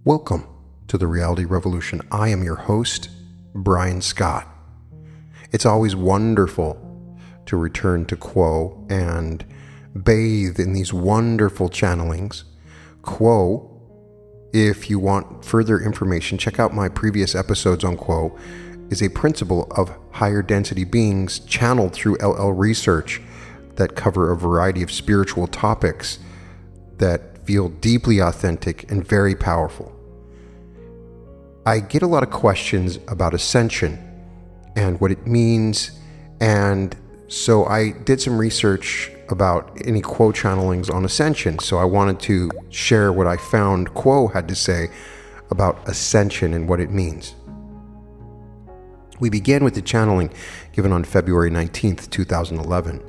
Welcome to the Reality Revolution. I am your host, Brian Scott. It's always wonderful to return to Quo and bathe in these wonderful channelings. Quo, if you want further information, check out my previous episodes on Quo, is a principle of higher density beings channeled through LL research that cover a variety of spiritual topics that feel deeply authentic and very powerful. I get a lot of questions about Ascension and what it means, and so I did some research about any Quo channelings on Ascension, so I wanted to share what I found Quo had to say about Ascension and what it means. We began with the channeling given on February 19th, 2011.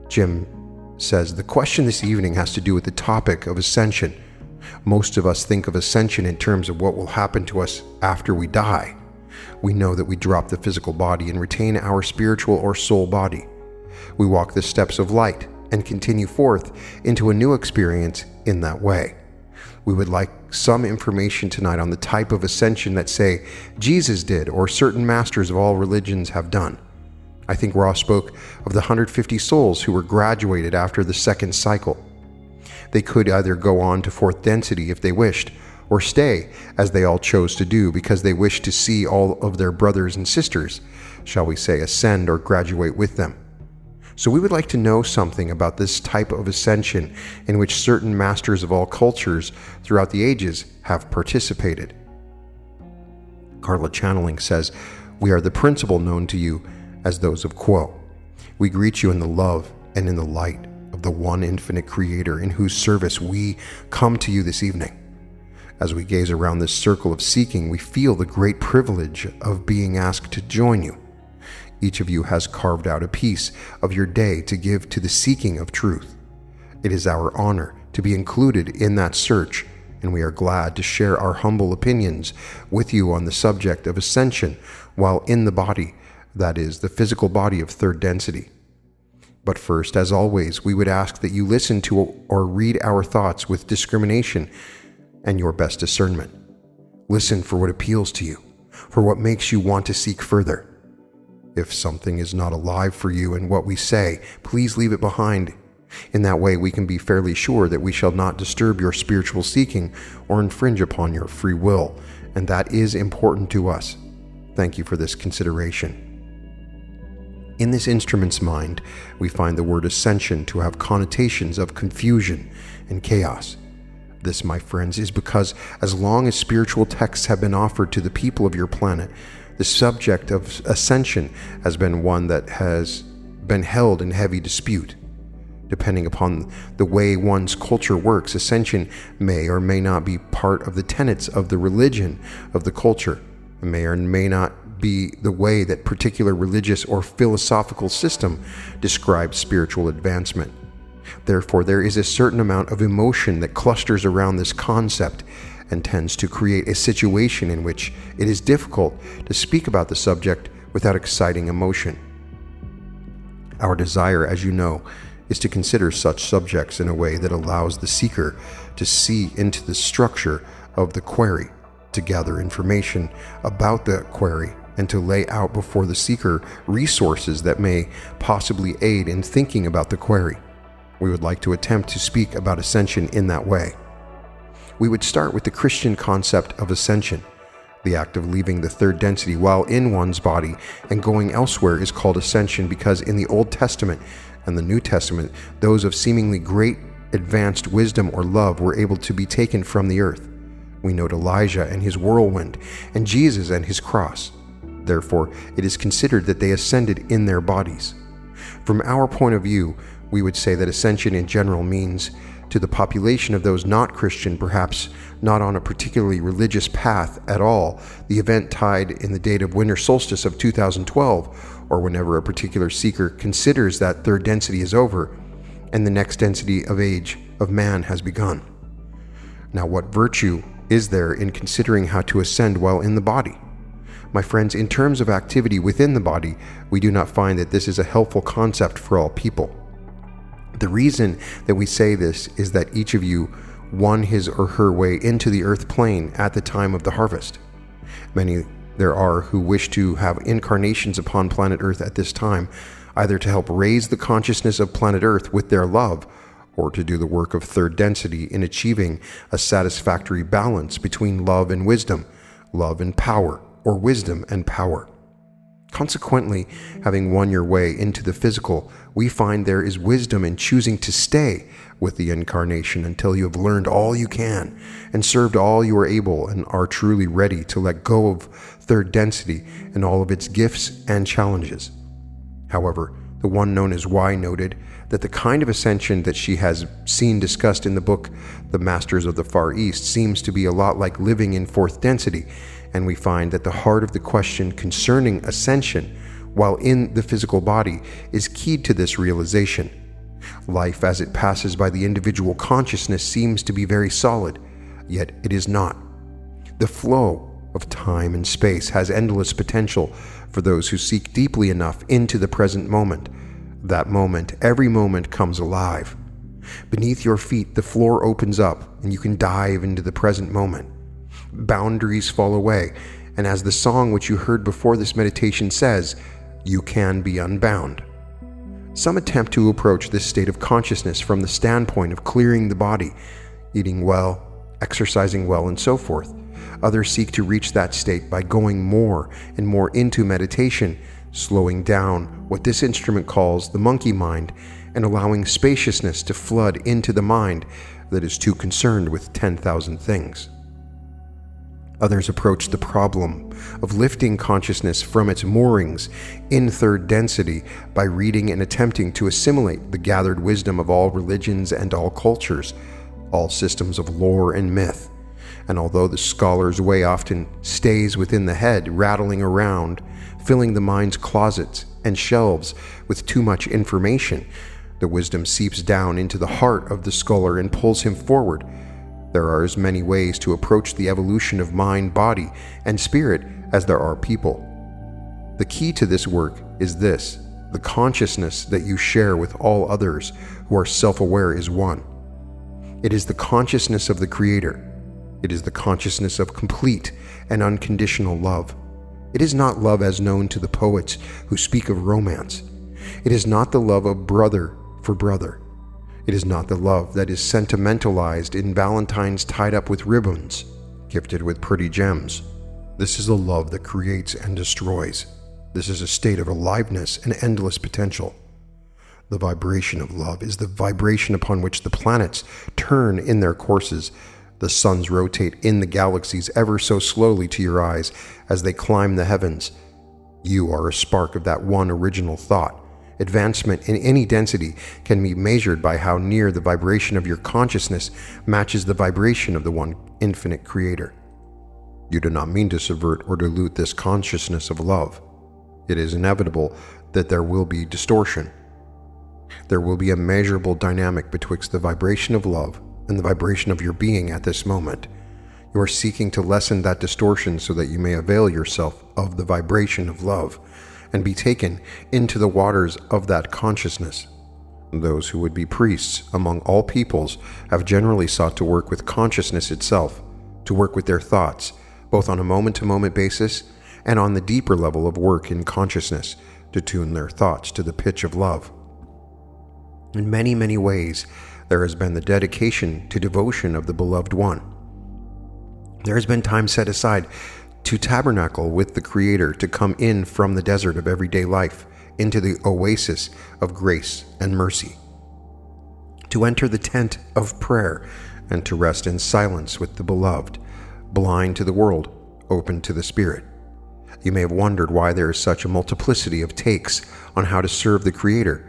Jim says, the question this evening has to do with the topic of Ascension. Most of us think of Ascension in terms of what will happen to us after we die. We know that we drop the physical body and retain our spiritual or soul body. We walk the steps of light and continue forth into a new experience in that way. We would like some information tonight on the type of ascension that, say, Jesus did or certain masters of all religions have done. I think Ross spoke of the 150 souls who were graduated after the second cycle. They could either go on to fourth density if they wished, or stay, as they all chose to do, because they wished to see all of their brothers and sisters, shall we say, ascend or graduate with them. So we would like to know something about this type of ascension in which certain masters of all cultures throughout the ages have participated. Carla Channeling says, we are the principle known to you as those of Quo. We greet you in the love and in the light of the one infinite creator in whose service we come to you this evening. As we gaze around this circle of seeking, we feel the great privilege of being asked to join you. Each of you has carved out a piece of your day to give to the seeking of truth. It is our honor to be included in that search, and we are glad to share our humble opinions with you on the subject of ascension while in the body, that is, the physical body of third density. But first, as always, we would ask that you listen to or read our thoughts with discrimination and your best discernment. Listen for what appeals to you, for what makes you want to seek further. If something is not alive for you in what we say, please leave it behind. In that way, we can be fairly sure that we shall not disturb your spiritual seeking or infringe upon your free will, and that is important to us. Thank you for this consideration. In this instrument's mind, we find the word ascension to have connotations of confusion and chaos. This, my friends, is because as long as spiritual texts have been offered to the people of your planet, the subject of ascension has been one that has been held in heavy dispute. Depending upon the way one's culture works, ascension may or may not be part of the tenets of the religion of the culture. It may or may not be the way that particular religious or philosophical system describes spiritual advancement. Therefore, there is a certain amount of emotion that clusters around this concept and tends to create a situation in which it is difficult to speak about the subject without exciting emotion. Our desire, as you know, is to consider such subjects in a way that allows the seeker to see into the structure of the query, to gather information about the query, and to lay out before the seeker resources that may possibly aid in thinking about the query. We would like to attempt to speak about ascension in that way. We would start with the Christian concept of ascension. The act of leaving the third density while in one's body and going elsewhere is called ascension because in the Old Testament and the New Testament, those of seemingly great advanced wisdom or love were able to be taken from the earth. We note Elijah and his whirlwind and Jesus and his cross. Therefore, it is considered that they ascended in their bodies. From our point of view, we would say that ascension in general means to the population of those not Christian, perhaps not on a particularly religious path at all, the event tied in the date of winter solstice of 2012, or whenever a particular seeker considers that third density is over and the next density of age of man has begun. Now, what virtue is there in considering how to ascend while in the body? My friends, in terms of activity within the body, we do not find that this is a helpful concept for all people. The reason that we say this is that each of you won his or her way into the earth plane at the time of the harvest. Many there are who wish to have incarnations upon planet Earth at this time, either to help raise the consciousness of planet Earth with their love, or to do the work of third density in achieving a satisfactory balance between love and wisdom, love and power, or wisdom and power. Consequently, having won your way into the physical, we find there is wisdom in choosing to stay with the incarnation until you have learned all you can and served all you are able and are truly ready to let go of third density and all of its gifts and challenges. However, the one known as Y noted that the kind of ascension that she has seen discussed in the book The Masters of the Far East seems to be a lot like living in fourth density, and we find that the heart of the question concerning ascension while in the physical body is keyed to this realization. Life as it passes by the individual consciousness seems to be very solid, yet it is not. The flow of time and space has endless potential for those who seek deeply enough into the present moment. That moment, every moment comes alive. Beneath your feet, the floor opens up and you can dive into the present moment. Boundaries fall away, and as the song which you heard before this meditation says, you can be unbound. Some attempt to approach this state of consciousness from the standpoint of clearing the body, eating well, exercising well, and so forth. Others seek to reach that state by going more and more into meditation, slowing down what this instrument calls the monkey mind and allowing spaciousness to flood into the mind that is too concerned with 10,000 things. Others approach the problem of lifting consciousness from its moorings in third density by reading and attempting to assimilate the gathered wisdom of all religions and all cultures, all systems of lore and myth. And although the scholar's way often stays within the head, rattling around, filling the mind's closets and shelves with too much information, the wisdom seeps down into the heart of the scholar and pulls him forward. There are as many ways to approach the evolution of mind, body, and spirit as there are people. The key to this work is this: the consciousness that you share with all others who are self-aware is one. It is the consciousness of the Creator. It is the consciousness of complete and unconditional love. It is not love as known to the poets who speak of romance. It is not the love of brother for brother. It is not the love that is sentimentalized in valentines tied up with ribbons, gifted with pretty gems. This is a love that creates and destroys. This is a state of aliveness and endless potential. The vibration of love is the vibration upon which the planets turn in their courses. The suns rotate in the galaxies ever so slowly to your eyes as they climb the heavens. You are a spark of that one original thought. Advancement in any density can be measured by how near the vibration of your consciousness matches the vibration of the one infinite Creator. You do not mean to subvert or dilute this consciousness of love. It is inevitable that there will be distortion. There will be a measurable dynamic betwixt the vibration of love and the vibration of your being at this moment. You are seeking to lessen that distortion so that you may avail yourself of the vibration of love and be taken into the waters of that consciousness. Those who would be priests among all peoples have generally sought to work with consciousness itself, to work with their thoughts, both on a moment-to-moment basis and on the deeper level of work in consciousness, to tune their thoughts to the pitch of love. In many, many ways, there has been the dedication to devotion of the Beloved One. There has been time set aside to tabernacle with the Creator, to come in from the desert of everyday life into the oasis of grace and mercy, to enter the tent of prayer and to rest in silence with the Beloved, blind to the world, open to the Spirit. You may have wondered why there is such a multiplicity of takes on how to serve the Creator,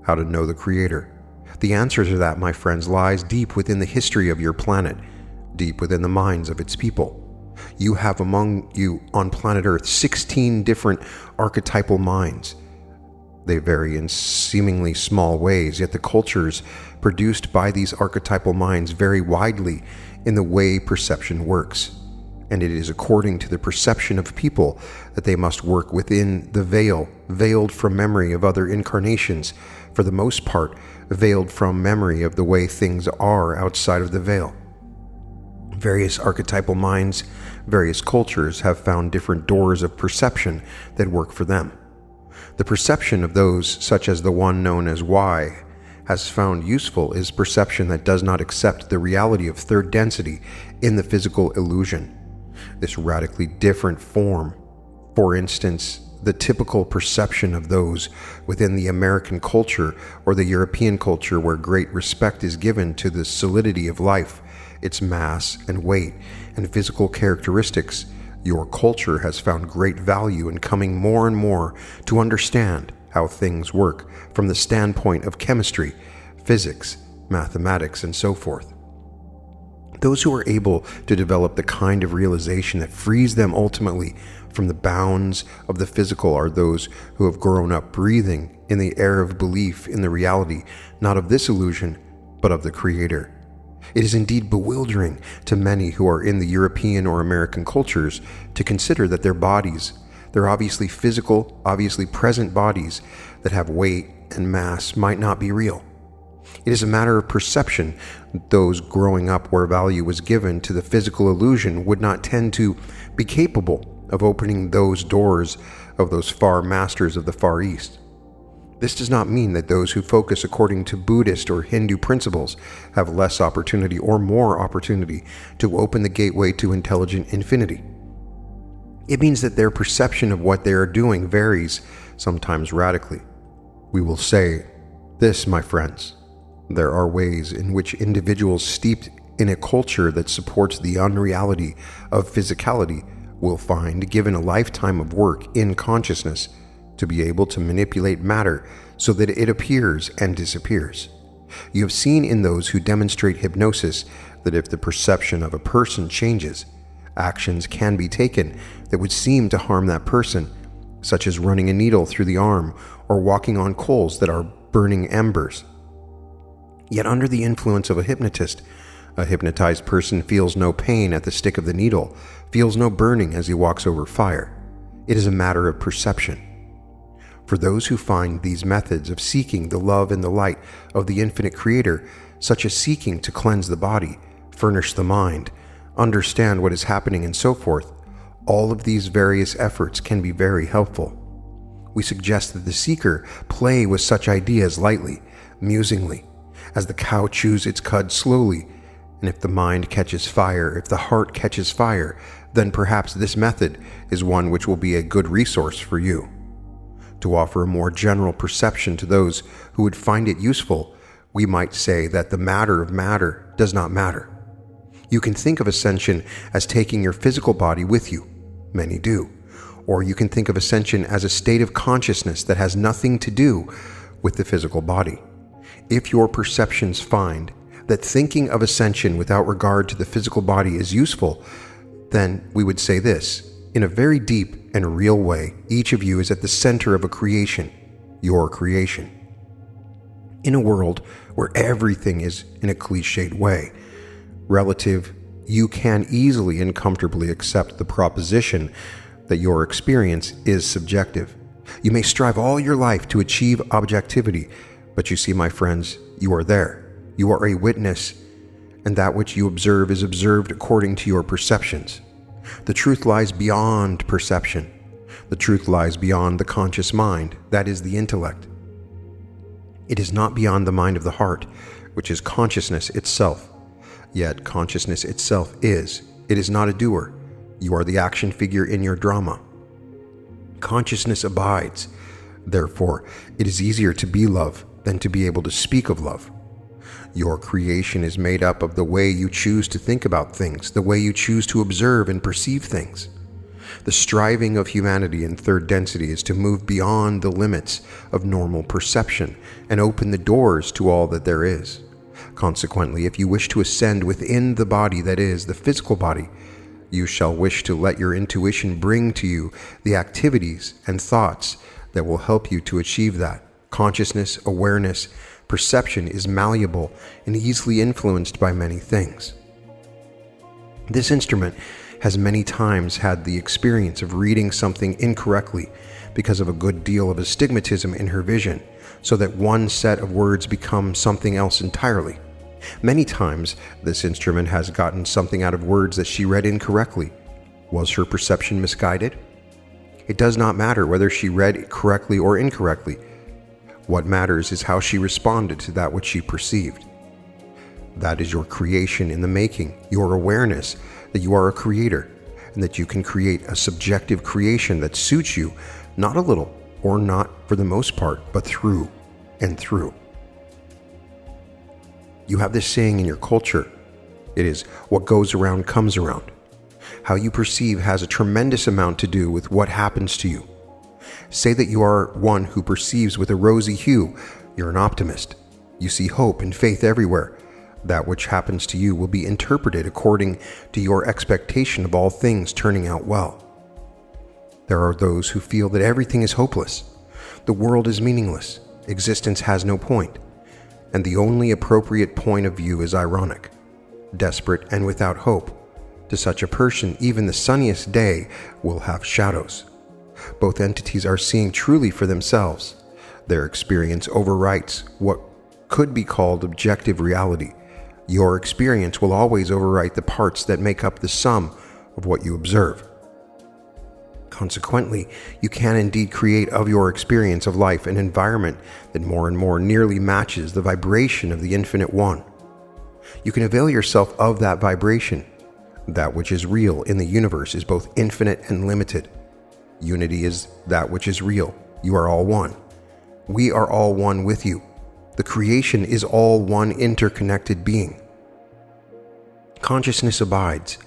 how to know the Creator. The answer to that, my friends, lies deep within the history of your planet, deep within the minds of its people. You have among you on planet Earth 16 different archetypal minds. They vary in seemingly small ways, yet the cultures produced by these archetypal minds vary widely in the way perception works. And it is according to the perception of people that they must work within the veil, veiled from memory of other incarnations, for the most part veiled from memory of the way things are outside of the veil. Various archetypal minds, various cultures have found different doors of perception that work for them. The perception of those, such as the one known as Y, has found useful is perception that does not accept the reality of third density in the physical illusion. This radically different form, for instance, the typical perception of those within the American culture or the European culture where great respect is given to the solidity of life, its mass and weight and physical characteristics, your culture has found great value in coming more and more to understand how things work from the standpoint of chemistry, physics, mathematics, and so forth. Those who are able to develop the kind of realization that frees them ultimately from the bounds of the physical are those who have grown up breathing in the air of belief in the reality, not of this illusion, but of the Creator. It is indeed bewildering to many who are in the European or American cultures to consider that their bodies, their obviously physical, obviously present bodies that have weight and mass might not be real. It is a matter of perception. Those growing up where value was given to the physical illusion would not tend to be capable of opening those doors of those far masters of the Far East. This does not mean that those who focus according to Buddhist or Hindu principles have less opportunity or more opportunity to open the gateway to intelligent infinity. It means that their perception of what they are doing varies, sometimes radically. We will say this, my friends. There are ways in which individuals steeped in a culture that supports the unreality of physicality will find, given a lifetime of work in consciousness, to be able to manipulate matter so that it appears and disappears. You have seen in those who demonstrate hypnosis that if the perception of a person changes, actions can be taken that would seem to harm that person, such as running a needle through the arm or walking on coals that are burning embers. Yet under the influence of a hypnotist, a hypnotized person feels no pain at the stick of the needle, feels no burning as he walks over fire. It is a matter of perception. For those who find these methods of seeking the love and the light of the infinite Creator, such as seeking to cleanse the body, furnish the mind, understand what is happening, and so forth, all of these various efforts can be very helpful. We suggest that the seeker play with such ideas lightly, musingly, as the cow chews its cud slowly, and if the mind catches fire, if the heart catches fire, then perhaps this method is one which will be a good resource for you. To offer a more general perception to those who would find it useful, we might say that the matter of matter does not matter. You can think of ascension as taking your physical body with you. Many do. Or you can think of ascension as a state of consciousness that has nothing to do with the physical body. If your perceptions find that thinking of ascension without regard to the physical body is useful, then we would say this. In a very deep and real way, each of you is at the center of a creation, your creation. In a world where everything is in a cliched way, relative, you can easily and comfortably accept the proposition that your experience is subjective. You may strive all your life to achieve objectivity, but you see, my friends, you are there. You are a witness, and that which you observe is observed according to your perceptions. The truth lies beyond perception. The truth lies beyond the conscious mind, that is the intellect. It is not beyond the mind of the heart, which is consciousness itself. Yet consciousness itself is. It is not a doer. You are the action figure in your drama. Consciousness abides. Therefore, it is easier to be love than to be able to speak of love. Your creation is made up of the way you choose to think about things, the way you choose to observe and perceive things. The striving of humanity in third density is to move beyond the limits of normal perception and open the doors to all that there is. Consequently, if you wish to ascend within the body that is the physical body, you shall wish to let your intuition bring to you the activities and thoughts that will help you to achieve that. Consciousness, awareness, perception is malleable and easily influenced by many things. This instrument has many times had the experience of reading something incorrectly because of a good deal of astigmatism in her vision, so that one set of words becomes something else entirely. Many times, this instrument has gotten something out of words that she read incorrectly. Was her perception misguided? It does not matter whether she read correctly or incorrectly. What matters is how she responded to that which she perceived. That is your creation in the making, your awareness that you are a creator, and that you can create a subjective creation that suits you, not a little, or not for the most part, but through and through. You have this saying in your culture. It is, what goes around comes around. How you perceive has a tremendous amount to do with what happens to you. Say that you are one who perceives with a rosy hue. You're an optimist. You see hope and faith everywhere. That which happens to you will be interpreted according to your expectation of all things turning out well. There are those who feel that everything is hopeless. The world is meaningless. Existence has no point. And the only appropriate point of view is ironic, desperate, and without hope. To such a person, even the sunniest day will have shadows. Both entities are seeing truly for themselves. Their experience overwrites what could be called objective reality. Your experience will always overwrite the parts that make up the sum of what you observe. Consequently, you can indeed create of your experience of life an environment that more and more nearly matches the vibration of the Infinite One. You can avail yourself of that vibration. That which is real in the universe is both infinite and limited. Unity is that which is real. You are all one. We are all one with you. The creation is all one interconnected being. Consciousness abides.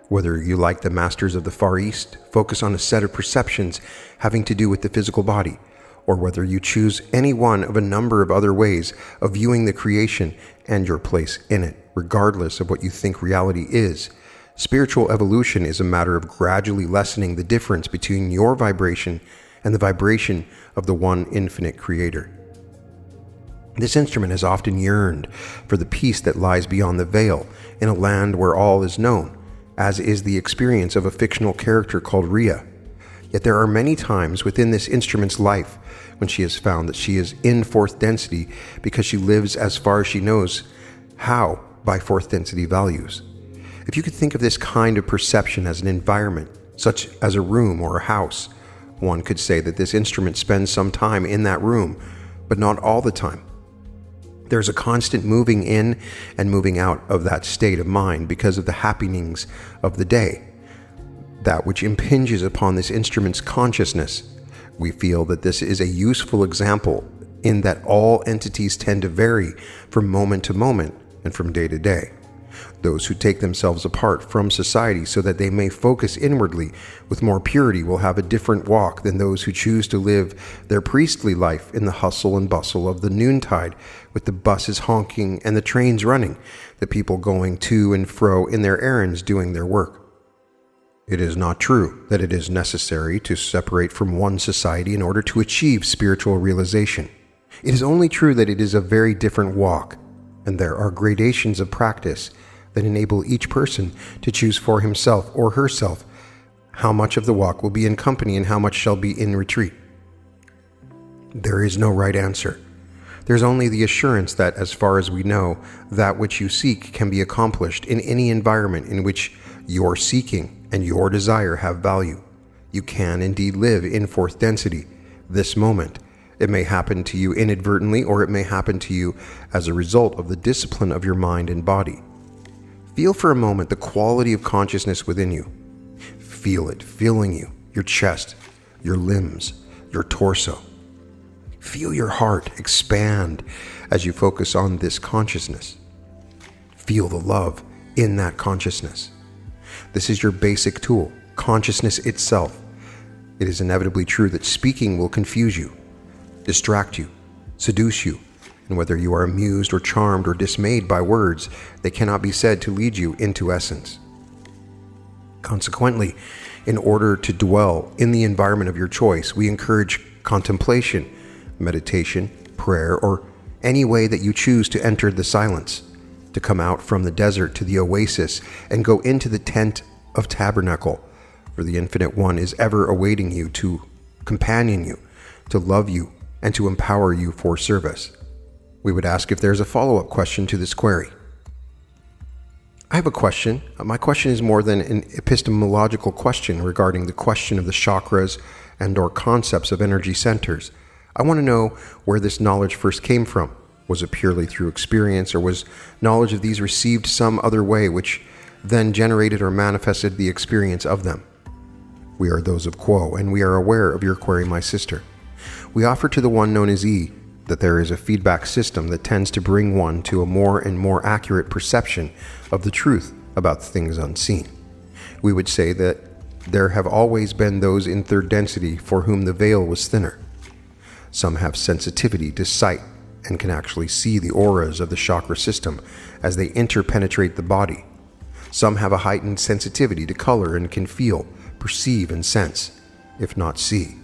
Whether you, like the masters of the Far East, focus on a set of perceptions having to do with the physical body, or whether you choose any one of a number of other ways of viewing the creation and your place in it, regardless of what you think reality is, spiritual evolution is a matter of gradually lessening the difference between your vibration and the vibration of the one infinite creator. This instrument has often yearned for the peace that lies beyond the veil in a land where all is known, as is the experience of a fictional character called Rhea. Yet there are many times within this instrument's life when she has found that she is in fourth density because she lives as far as she knows how by fourth density values. If you could think of this kind of perception as an environment, such as a room or a house, one could say that this instrument spends some time in that room, but not all the time. There's a constant moving in and moving out of that state of mind because of the happenings of the day, that which impinges upon this instrument's consciousness. We feel that this is a useful example in that all entities tend to vary from moment to moment and from day to day. Those who take themselves apart from society so that they may focus inwardly with more purity will have a different walk than those who choose to live their priestly life in the hustle and bustle of the noontide, with the buses honking and the trains running, the people going to and fro in their errands doing their work. It is not true that it is necessary to separate from one society in order to achieve spiritual realization. It is only true that it is a very different walk, and there are gradations of practice that enable each person to choose for himself or herself how much of the walk will be in company and how much shall be in retreat. There is no right answer. There's only the assurance that, as far as we know, that which you seek can be accomplished in any environment in which your seeking and your desire have value. You can indeed live in fourth density this moment. It may happen to you inadvertently, or it may happen to you as a result of the discipline of your mind and body. Feel for a moment the quality of consciousness within you. Feel it filling you, your chest, your limbs, your torso. Feel your heart expand as you focus on this consciousness. Feel the love in that consciousness. This is your basic tool, consciousness itself. It is inevitably true that speaking will confuse you, distract you, seduce you, and whether you are amused or charmed or dismayed by words, they cannot be said to lead you into essence. Consequently, in order to dwell in the environment of your choice, we encourage contemplation, meditation, prayer, or any way that you choose to enter the silence, to come out from the desert to the oasis and go into the tent of tabernacle, for the Infinite One is ever awaiting you to companion you, to love you, and to empower you for service. We would ask if there's a follow-up question to this query. I have a question. My question is more than an epistemological question regarding the question of the chakras and/or concepts of energy centers. I want to know where this knowledge first came from. Was it purely through experience, or was knowledge of these received some other way which then generated or manifested the experience of them? We are those of Quo, and we are aware of your query, my sister. We offer to the one known as E that there is a feedback system that tends to bring one to a more and more accurate perception of the truth about things unseen. We would say that there have always been those in third density for whom the veil was thinner. Some have sensitivity to sight and can actually see the auras of the chakra system as they interpenetrate the body. Some have a heightened sensitivity to color and can feel, perceive, and sense, if not see,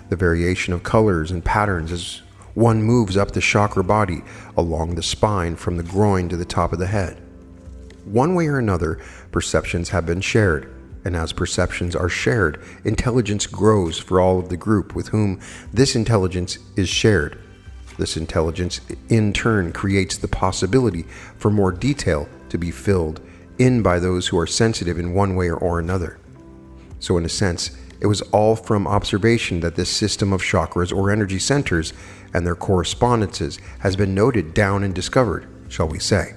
the variation of colors and patterns as one moves up the chakra body along the spine from the groin to the top of the head. One way or another, perceptions have been shared, and as perceptions are shared, intelligence grows for all of the group with whom this intelligence is shared. This intelligence in turn creates the possibility for more detail to be filled in by those who are sensitive in one way or another. So in a sense, it was all from observation that this system of chakras or energy centers and their correspondences has been noted down and discovered, shall we say.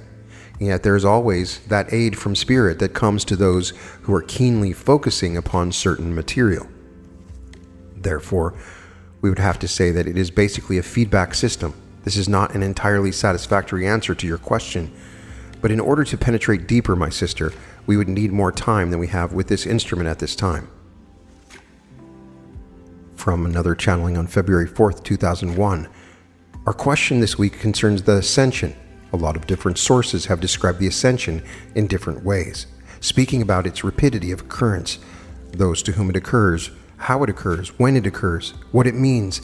Yet there is always that aid from spirit that comes to those who are keenly focusing upon certain material. Therefore, we would have to say that it is basically a feedback system. This is not an entirely satisfactory answer to your question, but in order to penetrate deeper, my sister, we would need more time than we have with this instrument at this time. From another channeling on February 4th, 2001. Our question this week concerns the Ascension. A lot of different sources have described the Ascension in different ways, speaking about its rapidity of occurrence, those to whom it occurs, how it occurs, when it occurs, what it means,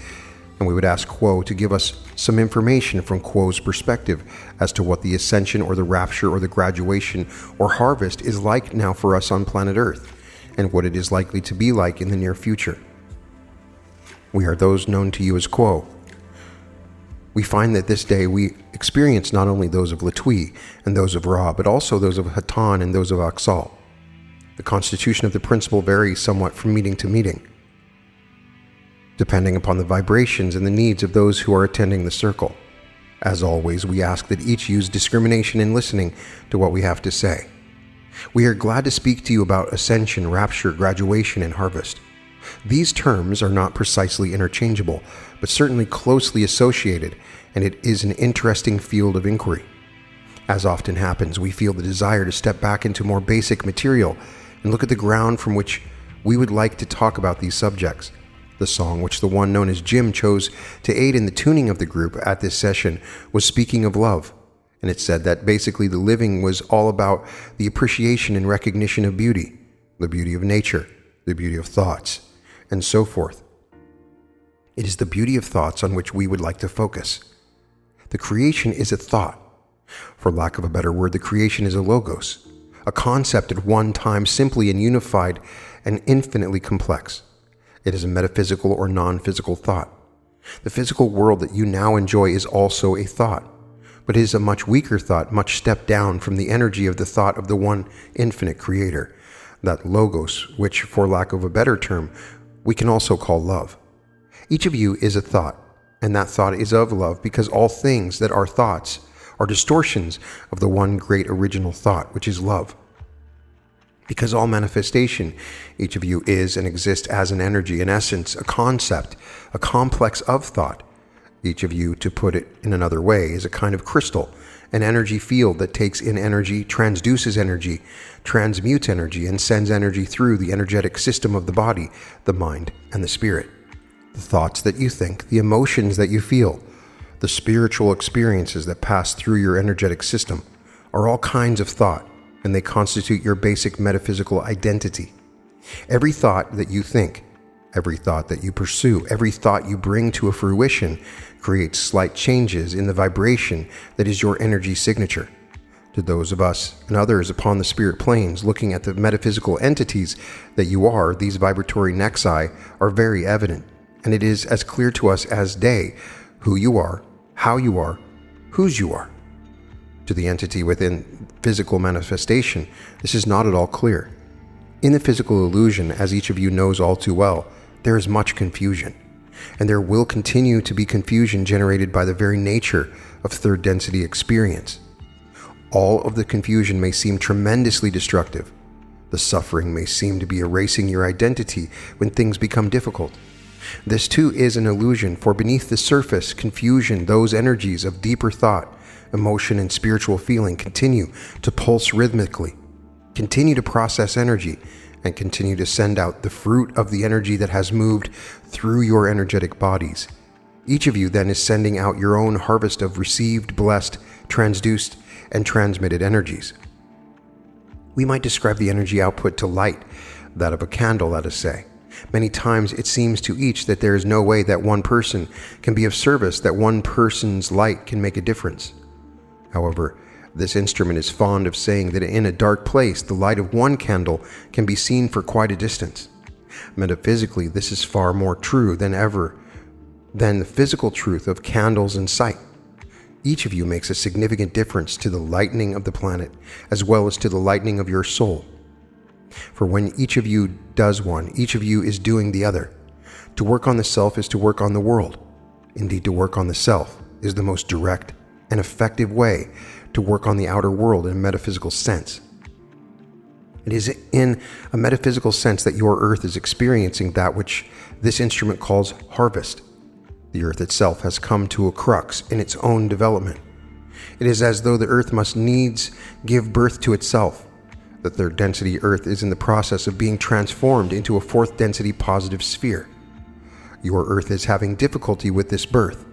and we would ask Quo to give us some information from Quo's perspective as to what the Ascension or the rapture or the graduation or harvest is like now for us on planet Earth, and what it is likely to be like in the near future. We are those known to you as Quo. We find that this day we experience not only those of Latwii and those of Ra, but also those of Hatan and those of Aksal. The constitution of the principle varies somewhat from meeting to meeting, depending upon the vibrations and the needs of those who are attending the circle. As always, we ask that each use discrimination in listening to what we have to say. We are glad to speak to you about ascension, rapture, graduation, and harvest. These terms are not precisely interchangeable, but certainly closely associated, and it is an interesting field of inquiry. As often happens, we feel the desire to step back into more basic material and look at the ground from which we would like to talk about these subjects. The song which the one known as Jim chose to aid in the tuning of the group at this session was speaking of love, and it said that basically the living was all about the appreciation and recognition of beauty, the beauty of nature, the beauty of thoughts, and so forth. It is the beauty of thoughts on which we would like to focus. The creation is a thought. For lack of a better word, the creation is a logos, a concept at one time simply and unified and infinitely complex. It is a metaphysical or non-physical thought. The physical world that you now enjoy is also a thought, but it is a much weaker thought, much stepped down from the energy of the thought of the one infinite creator, that logos, which, for lack of a better term, we can also call love. Each of you is a thought, and that thought is of love because all things that are thoughts are distortions of the one great original thought, which is love. Because all manifestation, each of you is and exists as an energy, an essence, a concept, a complex of thought. Each of you, to put it in another way, is a kind of crystal, an energy field that takes in energy, transduces energy, transmutes energy, and sends energy through the energetic system of the body, the mind, and the spirit. The thoughts that you think, the emotions that you feel, the spiritual experiences that pass through your energetic system are all kinds of thought, and they constitute your basic metaphysical identity. Every thought that you think, every thought that you pursue, every thought you bring to a fruition creates slight changes in the vibration that is your energy signature. To those of us and others upon the spirit planes looking at the metaphysical entities that you are, these vibratory nexi are very evident, and it is as clear to us as day who you are, how you are, whose you are. To the entity within physical manifestation, this is not at all clear. In the physical illusion, as each of you knows all too well, there is much confusion, and there will continue to be confusion generated by the very nature of third density experience. All of the confusion may seem tremendously destructive. The suffering may seem to be erasing your identity when things become difficult. This too is an illusion, for beneath the surface confusion, those energies of deeper thought, emotion, and spiritual feeling continue to pulse rhythmically, continue to process energy, and continue to send out the fruit of the energy that has moved through your energetic bodies. Each of you then is sending out your own harvest of received, blessed, transduced, and transmitted energies. We might describe the energy output to light, that of a candle, let us say. Many times it seems to each that there is no way that one person can be of service, that one person's light can make a difference. However, this instrument is fond of saying that in a dark place, the light of one candle can be seen for quite a distance. Metaphysically, this is far more true than the physical truth of candles and sight. Each of you makes a significant difference to the lightening of the planet, as well as to the lightening of your soul. For when each of you does one, each of you is doing the other. To work on the self is to work on the world. Indeed, to work on the self is the most direct and effective way to work on the outer world in a metaphysical sense. It is in a metaphysical sense that your earth is experiencing that which this instrument calls harvest. The earth itself has come to a crux in its own development. It is as though the earth must needs give birth to itself. The third density earth is in the process of being transformed into a fourth density positive sphere. Your earth is having difficulty with this birth.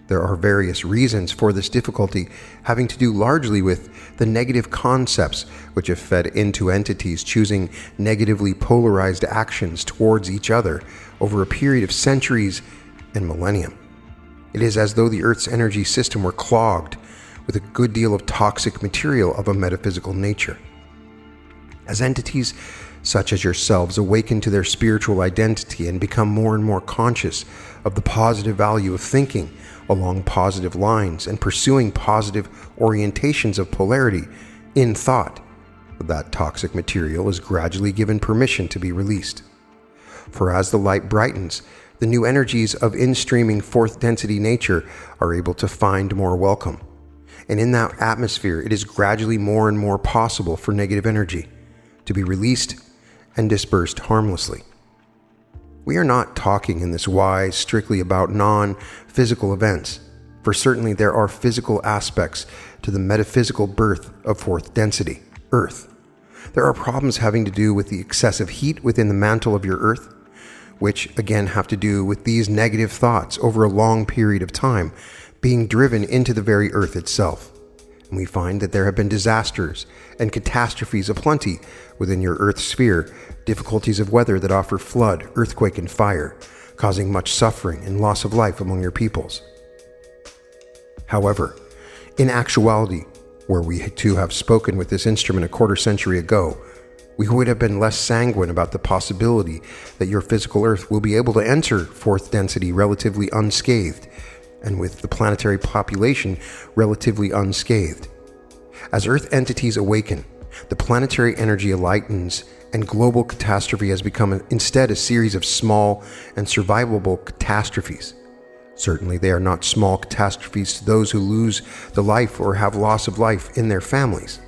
There are various reasons for this difficulty, having to do largely with the negative concepts which have fed into entities choosing negatively polarized actions towards each other over a period of centuries and millennium. It is as though the Earth's energy system were clogged with a good deal of toxic material of a metaphysical nature. As entities such as yourselves awaken to their spiritual identity and become more and more conscious of the positive value of thinking along positive lines and pursuing positive orientations of polarity in thought, that toxic material is gradually given permission to be released. For as the light brightens, the new energies of in-streaming fourth density nature are able to find more welcome. And in that atmosphere, it is gradually more and more possible for negative energy to be released and dispersed harmlessly. We are not talking in this wise strictly about non-physical events, for certainly there are physical aspects to the metaphysical birth of fourth density, Earth. There are problems having to do with the excessive heat within the mantle of your Earth, which again have to do with these negative thoughts over a long period of time being driven into the very Earth itself. And we find that there have been disasters and catastrophes aplenty within your Earth sphere, difficulties of weather that offer flood, earthquake, and fire, causing much suffering and loss of life among your peoples. However, in actuality, where we too have spoken with this instrument a quarter century ago, we would have been less sanguine about the possibility that your physical Earth will be able to enter fourth density relatively unscathed, and with the planetary population relatively unscathed. As Earth entities awaken, the planetary energy lightens, and global catastrophe has become instead a series of small and survivable catastrophes. Certainly they are not small catastrophes to those who lose the life or have loss of life in their families.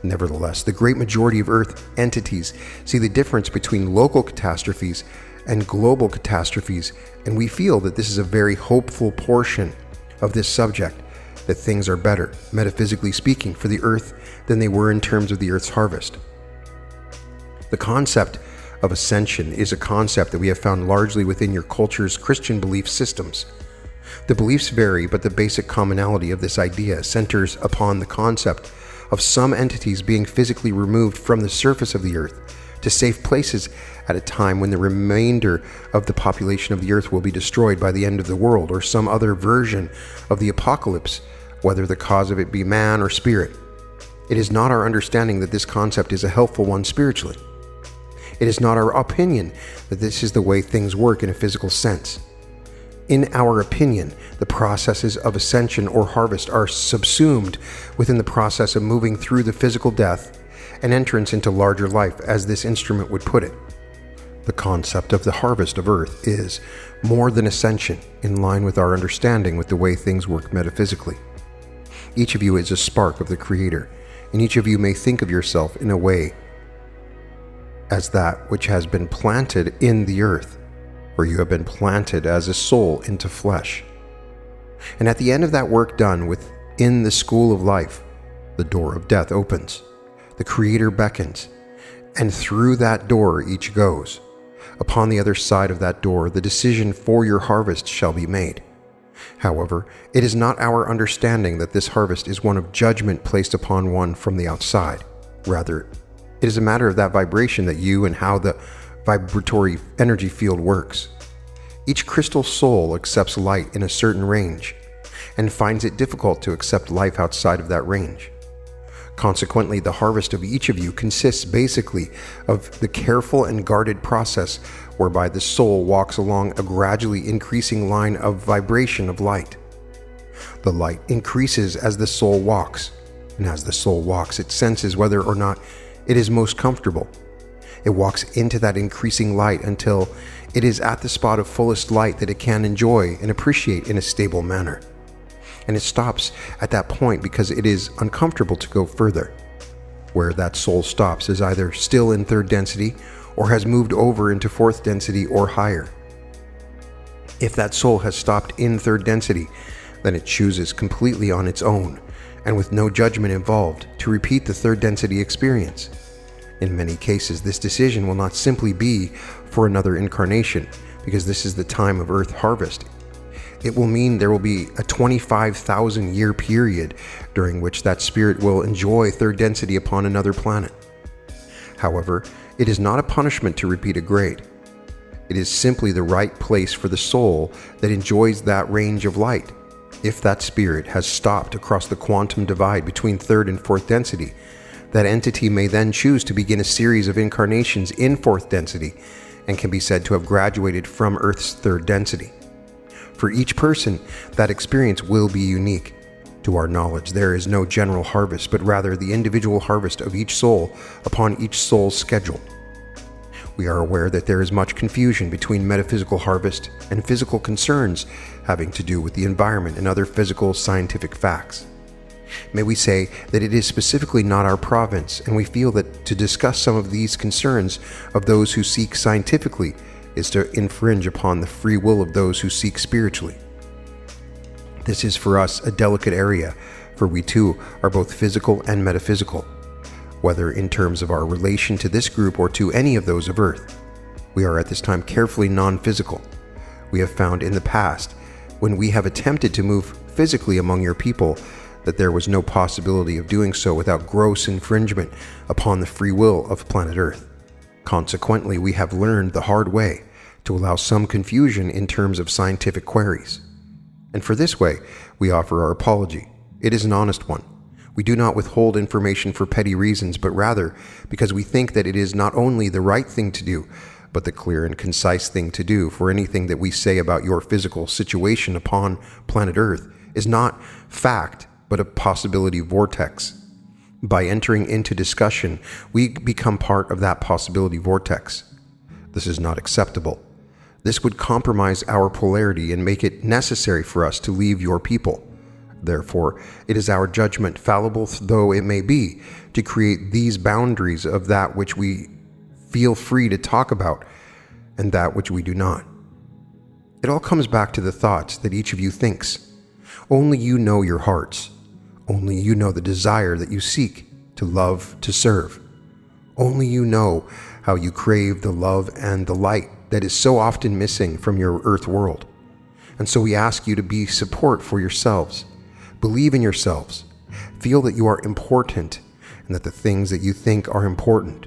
Nevertheless, the great majority of Earth entities see the difference between local catastrophes and global catastrophes, and we feel that this is a very hopeful portion of this subject, that things are better, metaphysically speaking, for the Earth than they were in terms of the Earth's harvest. The concept of ascension is a concept that we have found largely within your culture's Christian belief systems. The beliefs vary, but the basic commonality of this idea centers upon the concept of some entities being physically removed from the surface of the Earth to safe places at a time when the remainder of the population of the Earth will be destroyed by the end of the world or some other version of the apocalypse, whether the cause of it be man or spirit. It is not our understanding that this concept is a helpful one spiritually. It is not our opinion that this is the way things work in a physical sense. in our opinion, the processes of ascension or harvest are subsumed within the process of moving through the physical death and entrance into larger life, as this instrument would put it. The concept of the harvest of Earth is more than ascension, in line with our understanding with the way things work metaphysically. Each of you is a spark of the Creator, and each of you may think of yourself in a way as that which has been planted in the earth, or you have been planted as a soul into flesh. And at the end of that work done within the school of life, the door of death opens, the Creator beckons, and through that door each goes. Upon the other side of that door, the decision for your harvest shall be made. However, it is not our understanding that this harvest is one of judgment placed upon one from the outside. Rather, it is a matter of that vibration that you and how the vibratory energy field works. Each crystal soul accepts light in a certain range and finds it difficult to accept life outside of that range. Consequently, the harvest of each of you consists basically of the careful and guarded process whereby the soul walks along a gradually increasing line of vibration of light. The light increases as the soul walks, and as the soul walks, it senses whether or not it is most comfortable. It walks into that increasing light until it is at the spot of fullest light that it can enjoy and appreciate in a stable manner. And it stops at that point because it is uncomfortable to go further. Where that soul stops is either still in third density or has moved over into fourth density or higher. If that soul has stopped in third density, then it chooses completely on its own and with no judgment involved to repeat the third density experience. In many cases, this decision will not simply be for another incarnation, because this is the time of Earth harvest. It will mean there will be a 25,000 year period during which that spirit will enjoy third density upon another planet. However, it is not a punishment to repeat a grade. It is simply the right place for the soul that enjoys that range of light. If that spirit has stopped across the quantum divide between third and fourth density, that entity may then choose to begin a series of incarnations in fourth density and can be said to have graduated from Earth's third density. For each person, that experience will be unique. To our knowledge, there is no general harvest, but rather the individual harvest of each soul upon each soul's schedule. We are aware that there is much confusion between metaphysical harvest and physical concerns having to do with the environment and other physical scientific facts. May we say that it is specifically not our province, and we feel that to discuss some of these concerns of those who seek scientifically is to infringe upon the free will of those who seek spiritually. This is for us a delicate area, for we too are both physical and metaphysical, whether in terms of our relation to this group or to any of those of Earth. We are at this time carefully non-physical. We have found in the past, when we have attempted to move physically among your people, that there was no possibility of doing so without gross infringement upon the free will of planet Earth. Consequently, we have learned the hard way to allow some confusion in terms of scientific queries. And for this way, we offer our apology. It is an honest one. We do not withhold information for petty reasons, but rather because we think that it is not only the right thing to do, but the clear and concise thing to do. For anything that we say about your physical situation upon planet Earth is not fact, but a possibility vortex. By entering into discussion, we become part of that possibility vortex. This is not acceptable. This would compromise our polarity and make it necessary for us to leave your people. Therefore, it is our judgment, fallible though it may be, to create these boundaries of that which we feel free to talk about and that which we do not. It all comes back to the thoughts that each of you thinks. Only you know your hearts. Only you know the desire that you seek to love, to serve. Only you know how you crave the love and the light that is so often missing from your earth world. And so we ask you to be support for yourselves. Believe in yourselves. Feel that you are important and that the things that you think are important.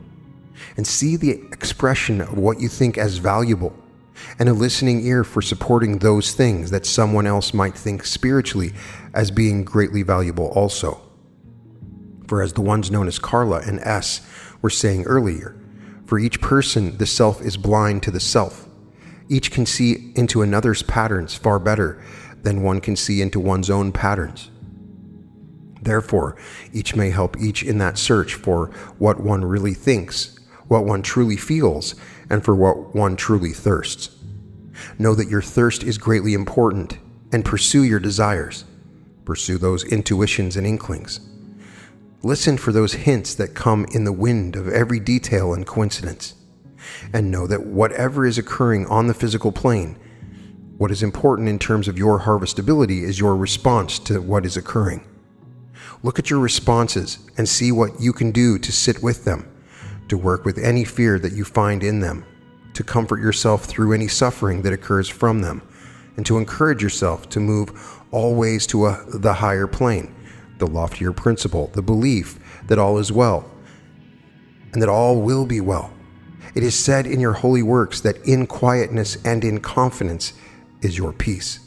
And see the expression of what you think as valuable and a listening ear for supporting those things that someone else might think spiritually as being greatly valuable also. For as the ones known as Carla and S were saying earlier, for each person the self is blind to the self. Each can see into another's patterns far better than one can see into one's own patterns. Therefore, each may help each in that search for what one really thinks, what one truly feels, and for what one truly thirsts. Know that your thirst is greatly important, and pursue your desires. Pursue those intuitions and inklings. Listen for those hints that come in the wind of every detail and coincidence. And know that whatever is occurring on the physical plane, what is important in terms of your harvestability is your response to what is occurring. Look at your responses and see what you can do to sit with them, to work with any fear that you find in them, to comfort yourself through any suffering that occurs from them, and to encourage yourself to move always to the higher plane, the loftier principle, the belief that all is well, and that all will be well. It is said in your holy works that in quietness and in confidence is your peace.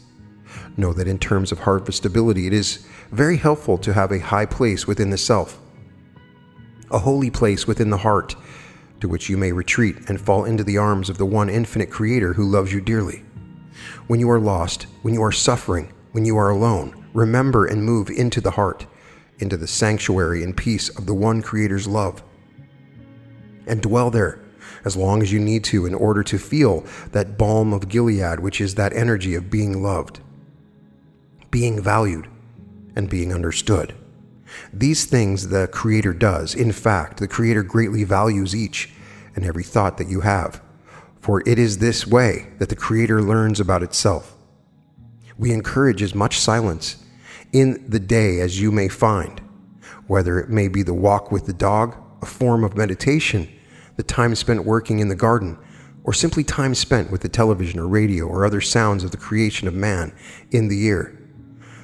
Know that in terms of harvestability, it is very helpful to have a high place within the self, a holy place within the heart, to which you may retreat and fall into the arms of the one infinite Creator who loves you dearly. When you are lost, when you are suffering, when you are alone, remember and move into the heart, into the sanctuary and peace of the one Creator's love, and dwell there as long as you need to in order to feel that balm of Gilead, which is that energy of being loved, being valued, and being understood. These things the Creator does. In fact, the Creator greatly values each and every thought that you have, for it is this way that the Creator learns about itself. We encourage as much silence in the day as you may find, whether it may be the walk with the dog, a form of meditation, the time spent working in the garden, or simply time spent with the television or radio or other sounds of the creation of man in the ear.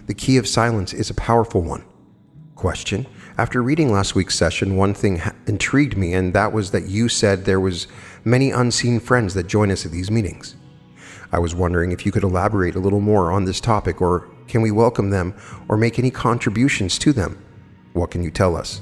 The key of silence is a powerful one. Question: after reading last week's session, one thing intrigued me, and that was that you said there was many unseen friends that join us at these meetings. I was wondering if you could elaborate a little more on this topic, or can we welcome them or make any contributions to them? What can you tell us?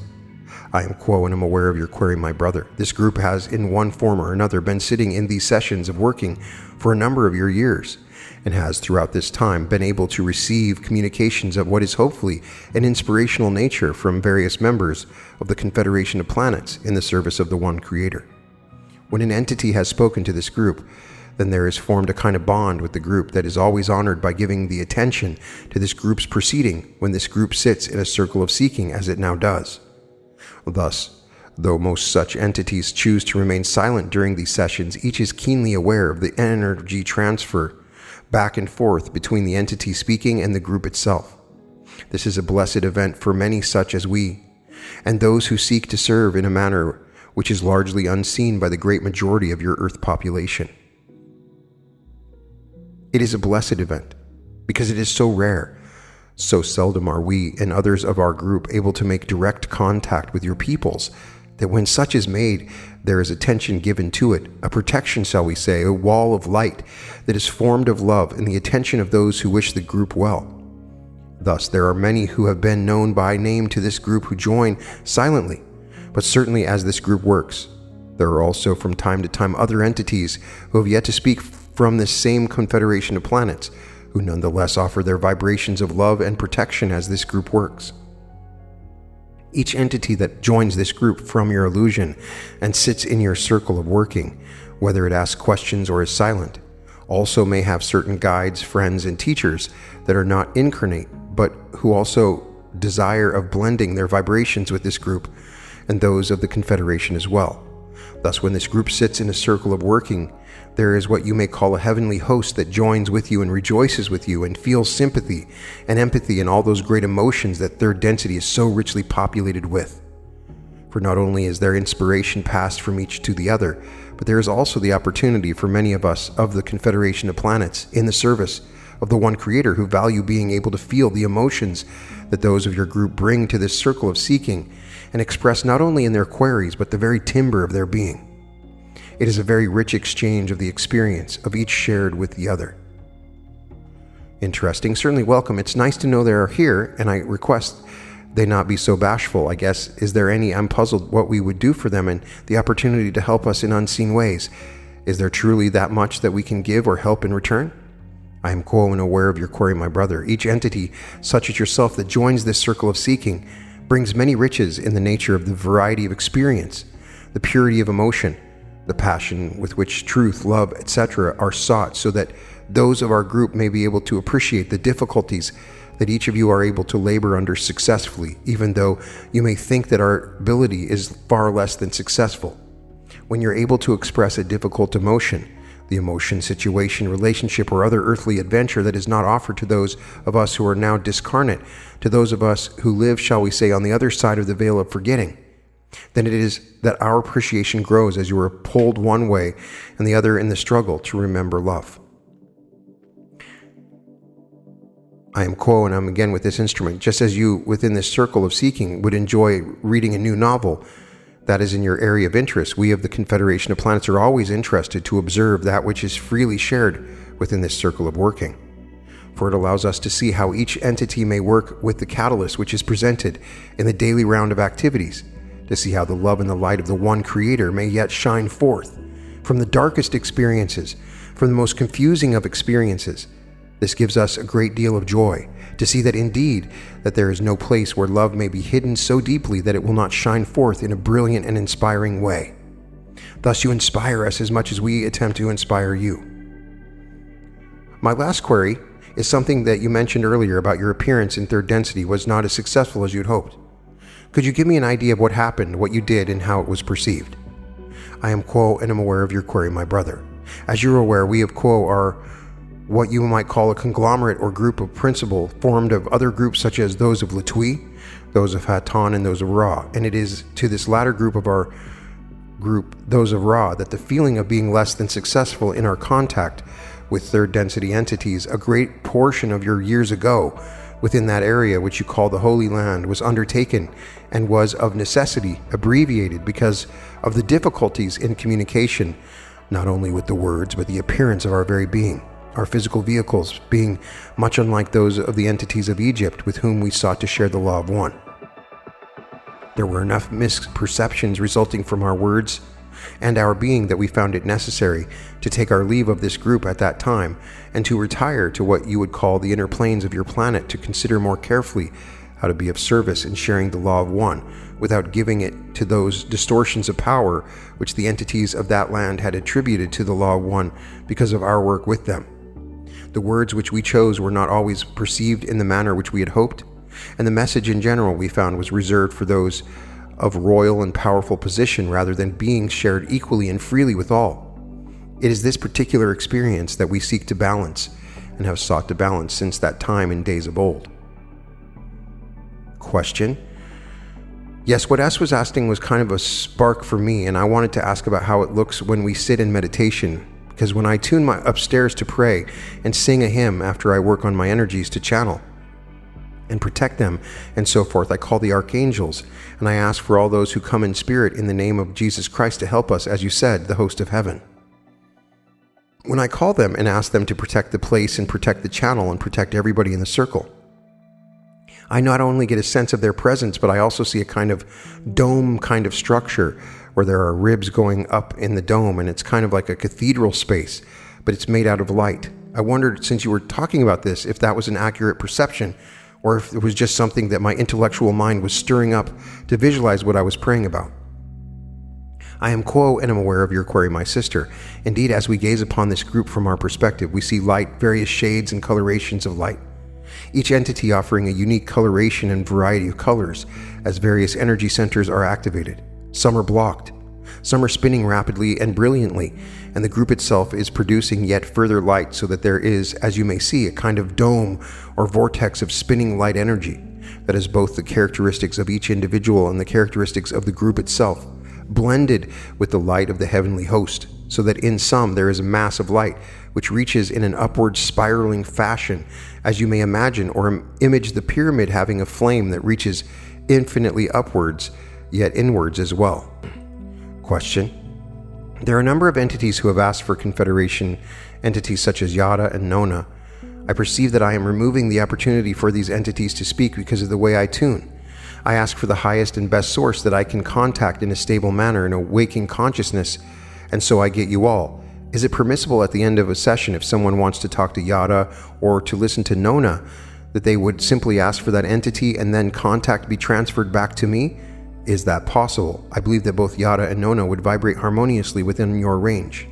I am Quo, and I'm aware of your query, my brother. This group has, in one form or another, been sitting in these sessions of working for a number of your years, and has throughout this time been able to receive communications of what is hopefully an inspirational nature from various members of the Confederation of Planets in the service of the One Creator. When an entity has spoken to this group, then there is formed a kind of bond with the group that is always honored by giving the attention to this group's proceeding when this group sits in a circle of seeking as it now does. Thus, though most such entities choose to remain silent during these sessions, each is keenly aware of the energy transfer back and forth between the entity speaking and the group itself. This is a blessed event for many such as we, and those who seek to serve in a manner which is largely unseen by the great majority of your Earth population. It is a blessed event because it is so rare. So seldom are we and others of our group able to make direct contact with your peoples, that when such is made, there is attention given to it, a protection, shall we say, a wall of light that is formed of love and the attention of those who wish the group well. Thus, there are many who have been known by name to this group who join silently, but certainly as this group works. There are also from time to time other entities who have yet to speak from this same Confederation of Planets, who nonetheless offer their vibrations of love and protection as this group works. Each entity that joins this group from your illusion and sits in your circle of working, whether it asks questions or is silent, also may have certain guides, friends, and teachers that are not incarnate, but who also desire of blending their vibrations with this group and those of the Confederation as well. Thus, when this group sits in a circle of working, there is what you may call a heavenly host that joins with you and rejoices with you and feels sympathy and empathy and all those great emotions that third density is so richly populated with. For not only is there inspiration passed from each to the other, but there is also the opportunity for many of us of the Confederation of Planets in the service of the One Creator who value being able to feel the emotions that those of your group bring to this circle of seeking and express not only in their queries but the very timbre of their being. It is a very rich exchange of the experience of each shared with the other. Interesting, certainly welcome. It's nice to know they are here, and I request they not be so bashful. I guess, is there any, I'm puzzled what we would do for them and the opportunity to help us in unseen ways. Is there truly that much that we can give or help in return? I am quo and aware of your query, my brother. Each entity, such as yourself, that joins this circle of seeking brings many riches in the nature of the variety of experience, the purity of emotion, the passion with which truth, love, etc. are sought, so that those of our group may be able to appreciate the difficulties that each of you are able to labor under successfully, even though you may think that our ability is far less than successful. When you're able to express a difficult emotion, the emotion, situation, relationship, or other earthly adventure that is not offered to those of us who are now discarnate, to those of us who live, shall we say, on the other side of the veil of forgetting, then it is that our appreciation grows as you are pulled one way and the other in the struggle to remember love. I am quo, and I'm again with this instrument. Just as you, within this circle of seeking, would enjoy reading a new novel that is in your area of interest, we of the Confederation of Planets are always interested to observe that which is freely shared within this circle of working. For it allows us to see how each entity may work with the catalyst which is presented in the daily round of activities, to see how the love and the light of the one Creator may yet shine forth from the darkest experiences, from the most confusing of experiences. This gives us a great deal of joy, to see that indeed that there is no place where love may be hidden so deeply that it will not shine forth in a brilliant and inspiring way. Thus you inspire us as much as we attempt to inspire you. My last query is something that you mentioned earlier about your appearance in third density was not as successful as you'd hoped. Could you give me an idea of what happened, what you did, and how it was perceived? I am quo and am aware of your query, my brother. As you're aware, we of quo are what you might call a conglomerate or group of principle formed of other groups such as those of Latui, those of Hatan, and those of Ra. And it is to this latter group of our group, those of Ra, that the feeling of being less than successful in our contact with third density entities, a great portion of your years ago within that area which you call the Holy Land, was undertaken and was of necessity abbreviated because of the difficulties in communication, not only with the words, but the appearance of our very being. Our physical vehicles being much unlike those of the entities of Egypt with whom we sought to share the law of one. There were enough misperceptions resulting from our words and our being that we found it necessary to take our leave of this group at that time and to retire to what you would call the inner planes of your planet to consider more carefully how to be of service in sharing the law of one without giving it to those distortions of power which the entities of that land had attributed to the law of one because of our work with them. The words which we chose were not always perceived in the manner which we had hoped, and the message in general we found was reserved for those of royal and powerful position rather than being shared equally and freely with all. It is this particular experience that we seek to balance and have sought to balance since that time in days of old. Question. Yes, what S was asking was kind of a spark for me, and I wanted to ask about how it looks when we sit in meditation. Because when I tune my upstairs to pray and sing a hymn after I work on my energies to channel and protect them and so forth, I call the archangels and I ask for all those who come in spirit in the name of Jesus Christ to help us, as you said, the host of heaven. When I call them and ask them to protect the place and protect the channel and protect everybody in the circle, I not only get a sense of their presence, but I also see a kind of dome kind of structure where there are ribs going up in the dome, and it's kind of like a cathedral space, but it's made out of light. I wondered, since you were talking about this, if that was an accurate perception, or if it was just something that my intellectual mind was stirring up to visualize what I was praying about. I am quo and am aware of your query, my sister. Indeed, as we gaze upon this group from our perspective, we see light, various shades and colorations of light. Each entity offering a unique coloration and variety of colors as various energy centers are activated. Some are blocked, some are spinning rapidly and brilliantly, and the group itself is producing yet further light so that there is, as you may see, a kind of dome or vortex of spinning light energy that is both the characteristics of each individual and the characteristics of the group itself, blended with the light of the heavenly host, so that in some there is a mass of light which reaches in an upward spiraling fashion, as you may imagine or image the pyramid having a flame that reaches infinitely upwards, yet inwards as well. Question. There are a number of entities who have asked for Confederation entities such as Yada and Nona. I perceive that I am removing the opportunity for these entities to speak because of the way I tune. I ask for the highest and best source that I can contact in a stable manner in a waking consciousness, and so I get you all, Is it permissible at the end of a session, if someone wants to talk to Yada or to listen to Nona, that they would simply ask for that entity and then contact be transferred back to me? Is that possible? I believe that both Yada and Nona would vibrate harmoniously within your range.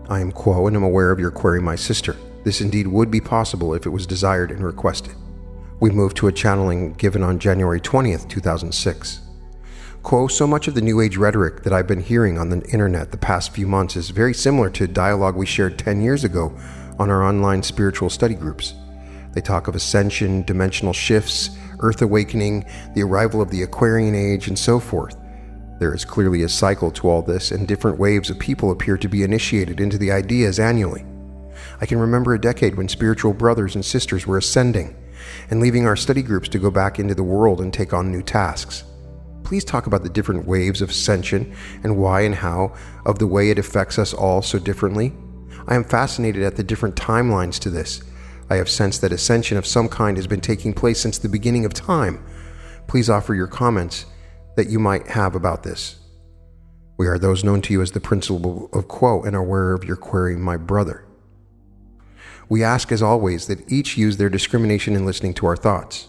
I am Quo and am aware of your query, my sister. This indeed would be possible if it was desired and requested. We move to a channeling given on January 20th, 2006. Quo, so much of the New Age rhetoric that I've been hearing on the internet the past few months is very similar to dialogue we shared 10 years ago on our online spiritual study groups. They talk of ascension, dimensional shifts, earth awakening, the arrival of the Aquarian age, and so forth. There is clearly a cycle to all this, and different waves of people appear to be initiated into the ideas annually. I can remember a decade when spiritual brothers and sisters were ascending and leaving our study groups to go back into the world and take on new tasks. Please talk about the different waves of ascension and why and how of the way it affects us all so differently. I am fascinated at the different timelines to this. I have sensed that ascension of some kind has been taking place since the beginning of time. Please offer your comments that you might have about this. We are those known to you as the principle of Quo and are aware of your query, my brother. We ask, as always, that each use their discrimination in listening to our thoughts.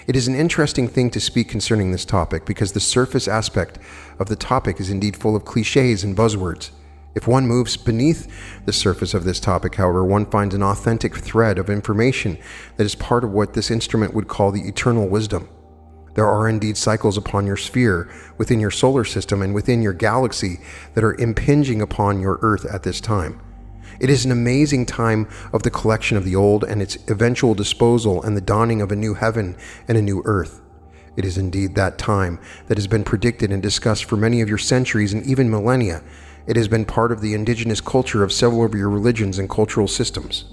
It is an interesting thing to speak concerning this topic because the surface aspect of the topic is indeed full of cliches and buzzwords. If one moves beneath the surface of this topic, however, one finds an authentic thread of information that is part of what this instrument would call the eternal wisdom. There are indeed cycles upon your sphere, within your solar system, and within your galaxy that are impinging upon your Earth at this time. It is an amazing time of the collection of the old and its eventual disposal and the dawning of a new heaven and a new earth. It is indeed that time that has been predicted and discussed for many of your centuries and even millennia. It has been part of the indigenous culture of several of your religions and cultural systems.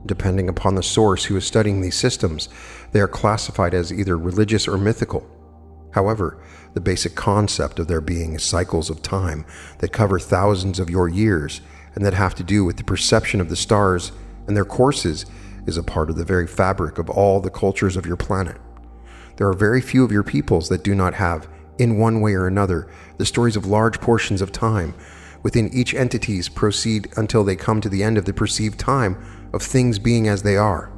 Depending upon the source who is studying these systems, they are classified as either religious or mythical. However, the basic concept of there being cycles of time that cover thousands of your years and that have to do with the perception of the stars and their courses is a part of the very fabric of all the cultures of your planet. There are very few of your peoples that do not have, in one way or another, the stories of large portions of time within each entities proceed until they come to the end of the perceived time of things being as they are.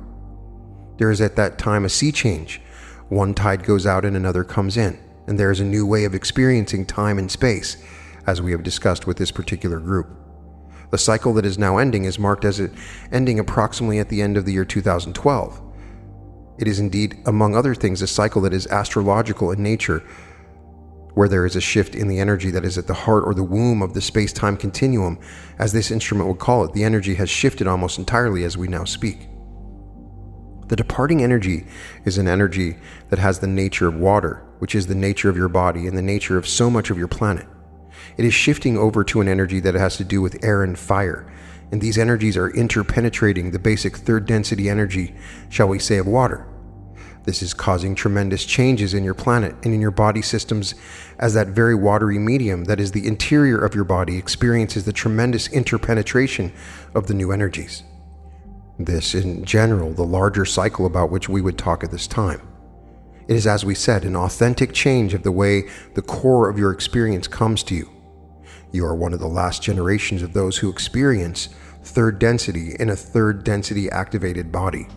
There is at that time a sea change. One tide goes out and another comes in, and there is a new way of experiencing time and space, as we have discussed with this particular group. The cycle that is now ending is marked as it ending approximately at the end of the year 2012. It is indeed, among other things, a cycle that is astrological in nature, where there is a shift in the energy that is at the heart or the womb of the space-time continuum, as this instrument would call it. The energy has shifted almost entirely as we now speak. The departing energy is an energy that has the nature of water, which is the nature of your body and the nature of so much of your planet. It is shifting over to an energy that has to do with air and fire, and these energies are interpenetrating the basic third density energy, shall we say, of water. This is causing tremendous changes in your planet and in your body systems, as that very watery medium that is the interior of your body experiences the tremendous interpenetration of the new energies. This, in general, the larger cycle about which we would talk at this time. It is, as we said, an authentic change of the way the core of your experience comes to you. You are one of the last generations of those who experience third density in a third density activated body.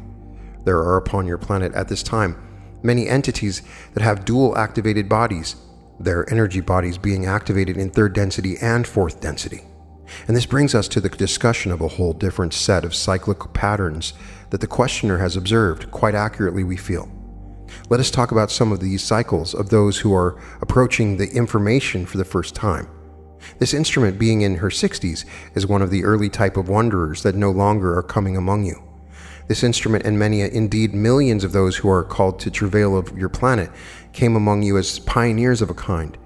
There are upon your planet at this time many entities that have dual activated bodies, their energy bodies being activated in third density and fourth density. And this brings us to the discussion of a whole different set of cyclic patterns that the questioner has observed, quite accurately we feel. Let us talk about some of these cycles of those who are approaching the information for the first time. This instrument, being in her 60s, is one of the early type of wanderers that no longer are coming among you. This instrument and many, indeed millions of those who are called to travail of your planet came among you as pioneers of a kind.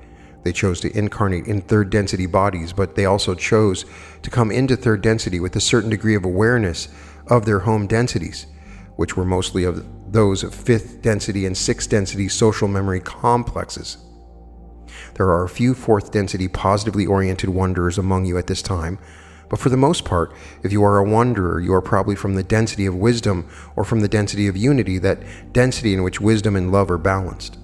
They chose to incarnate in third density bodies, but they also chose to come into third density with a certain degree of awareness of their home densities, which were mostly of those of fifth density and sixth density social memory complexes. There are a few fourth density positively oriented wanderers among you at this time, but for the most part, if you are a wanderer, you are probably from the density of wisdom or from the density of unity, that density in which wisdom and love are balanced.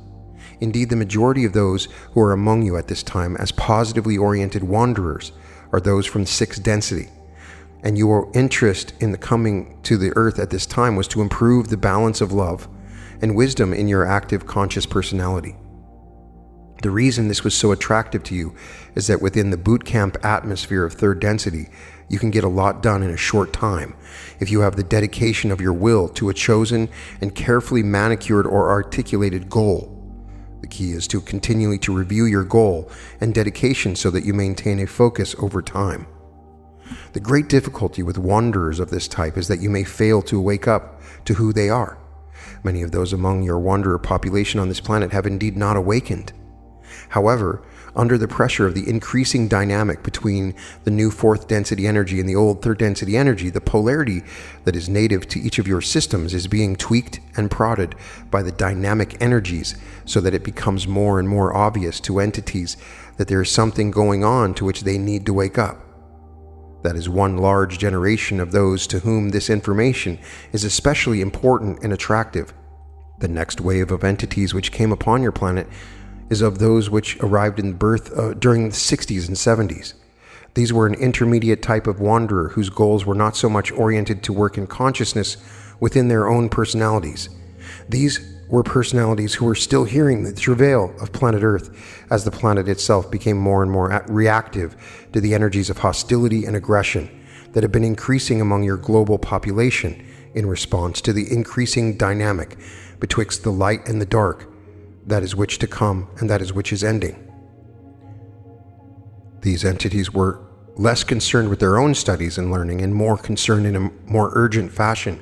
Indeed, the majority of those who are among you at this time as positively oriented wanderers are those from sixth density. And your interest in the coming to the earth at this time was to improve the balance of love and wisdom in your active conscious personality. The reason this was so attractive to you is that within the boot camp atmosphere of third density, you can get a lot done in a short time if you have the dedication of your will to a chosen and carefully manicured or articulated goal. The key is to continually to review your goal and dedication so that you maintain a focus over time. The great difficulty with wanderers of this type is that you may fail to wake up to who they are. Many of those among your wanderer population on this planet have indeed not awakened. However, under the pressure of the increasing dynamic between the new fourth density energy and the old third density energy, the polarity that is native to each of your systems is being tweaked and prodded by the dynamic energies so that it becomes more and more obvious to entities that there is something going on to which they need to wake up. That is one large generation of those to whom this information is especially important and attractive. The next wave of entities which came upon your planet is of those which arrived in birth during the 60s and 70s. These were an intermediate type of wanderer whose goals were not so much oriented to work in consciousness within their own personalities. These were personalities who were still hearing the travail of planet Earth as the planet itself became more and more reactive to the energies of hostility and aggression that have been increasing among your global population in response to the increasing dynamic betwixt the light and the dark, that is which to come and that is which is ending. These entities were less concerned with their own studies and learning and more concerned in a more urgent fashion,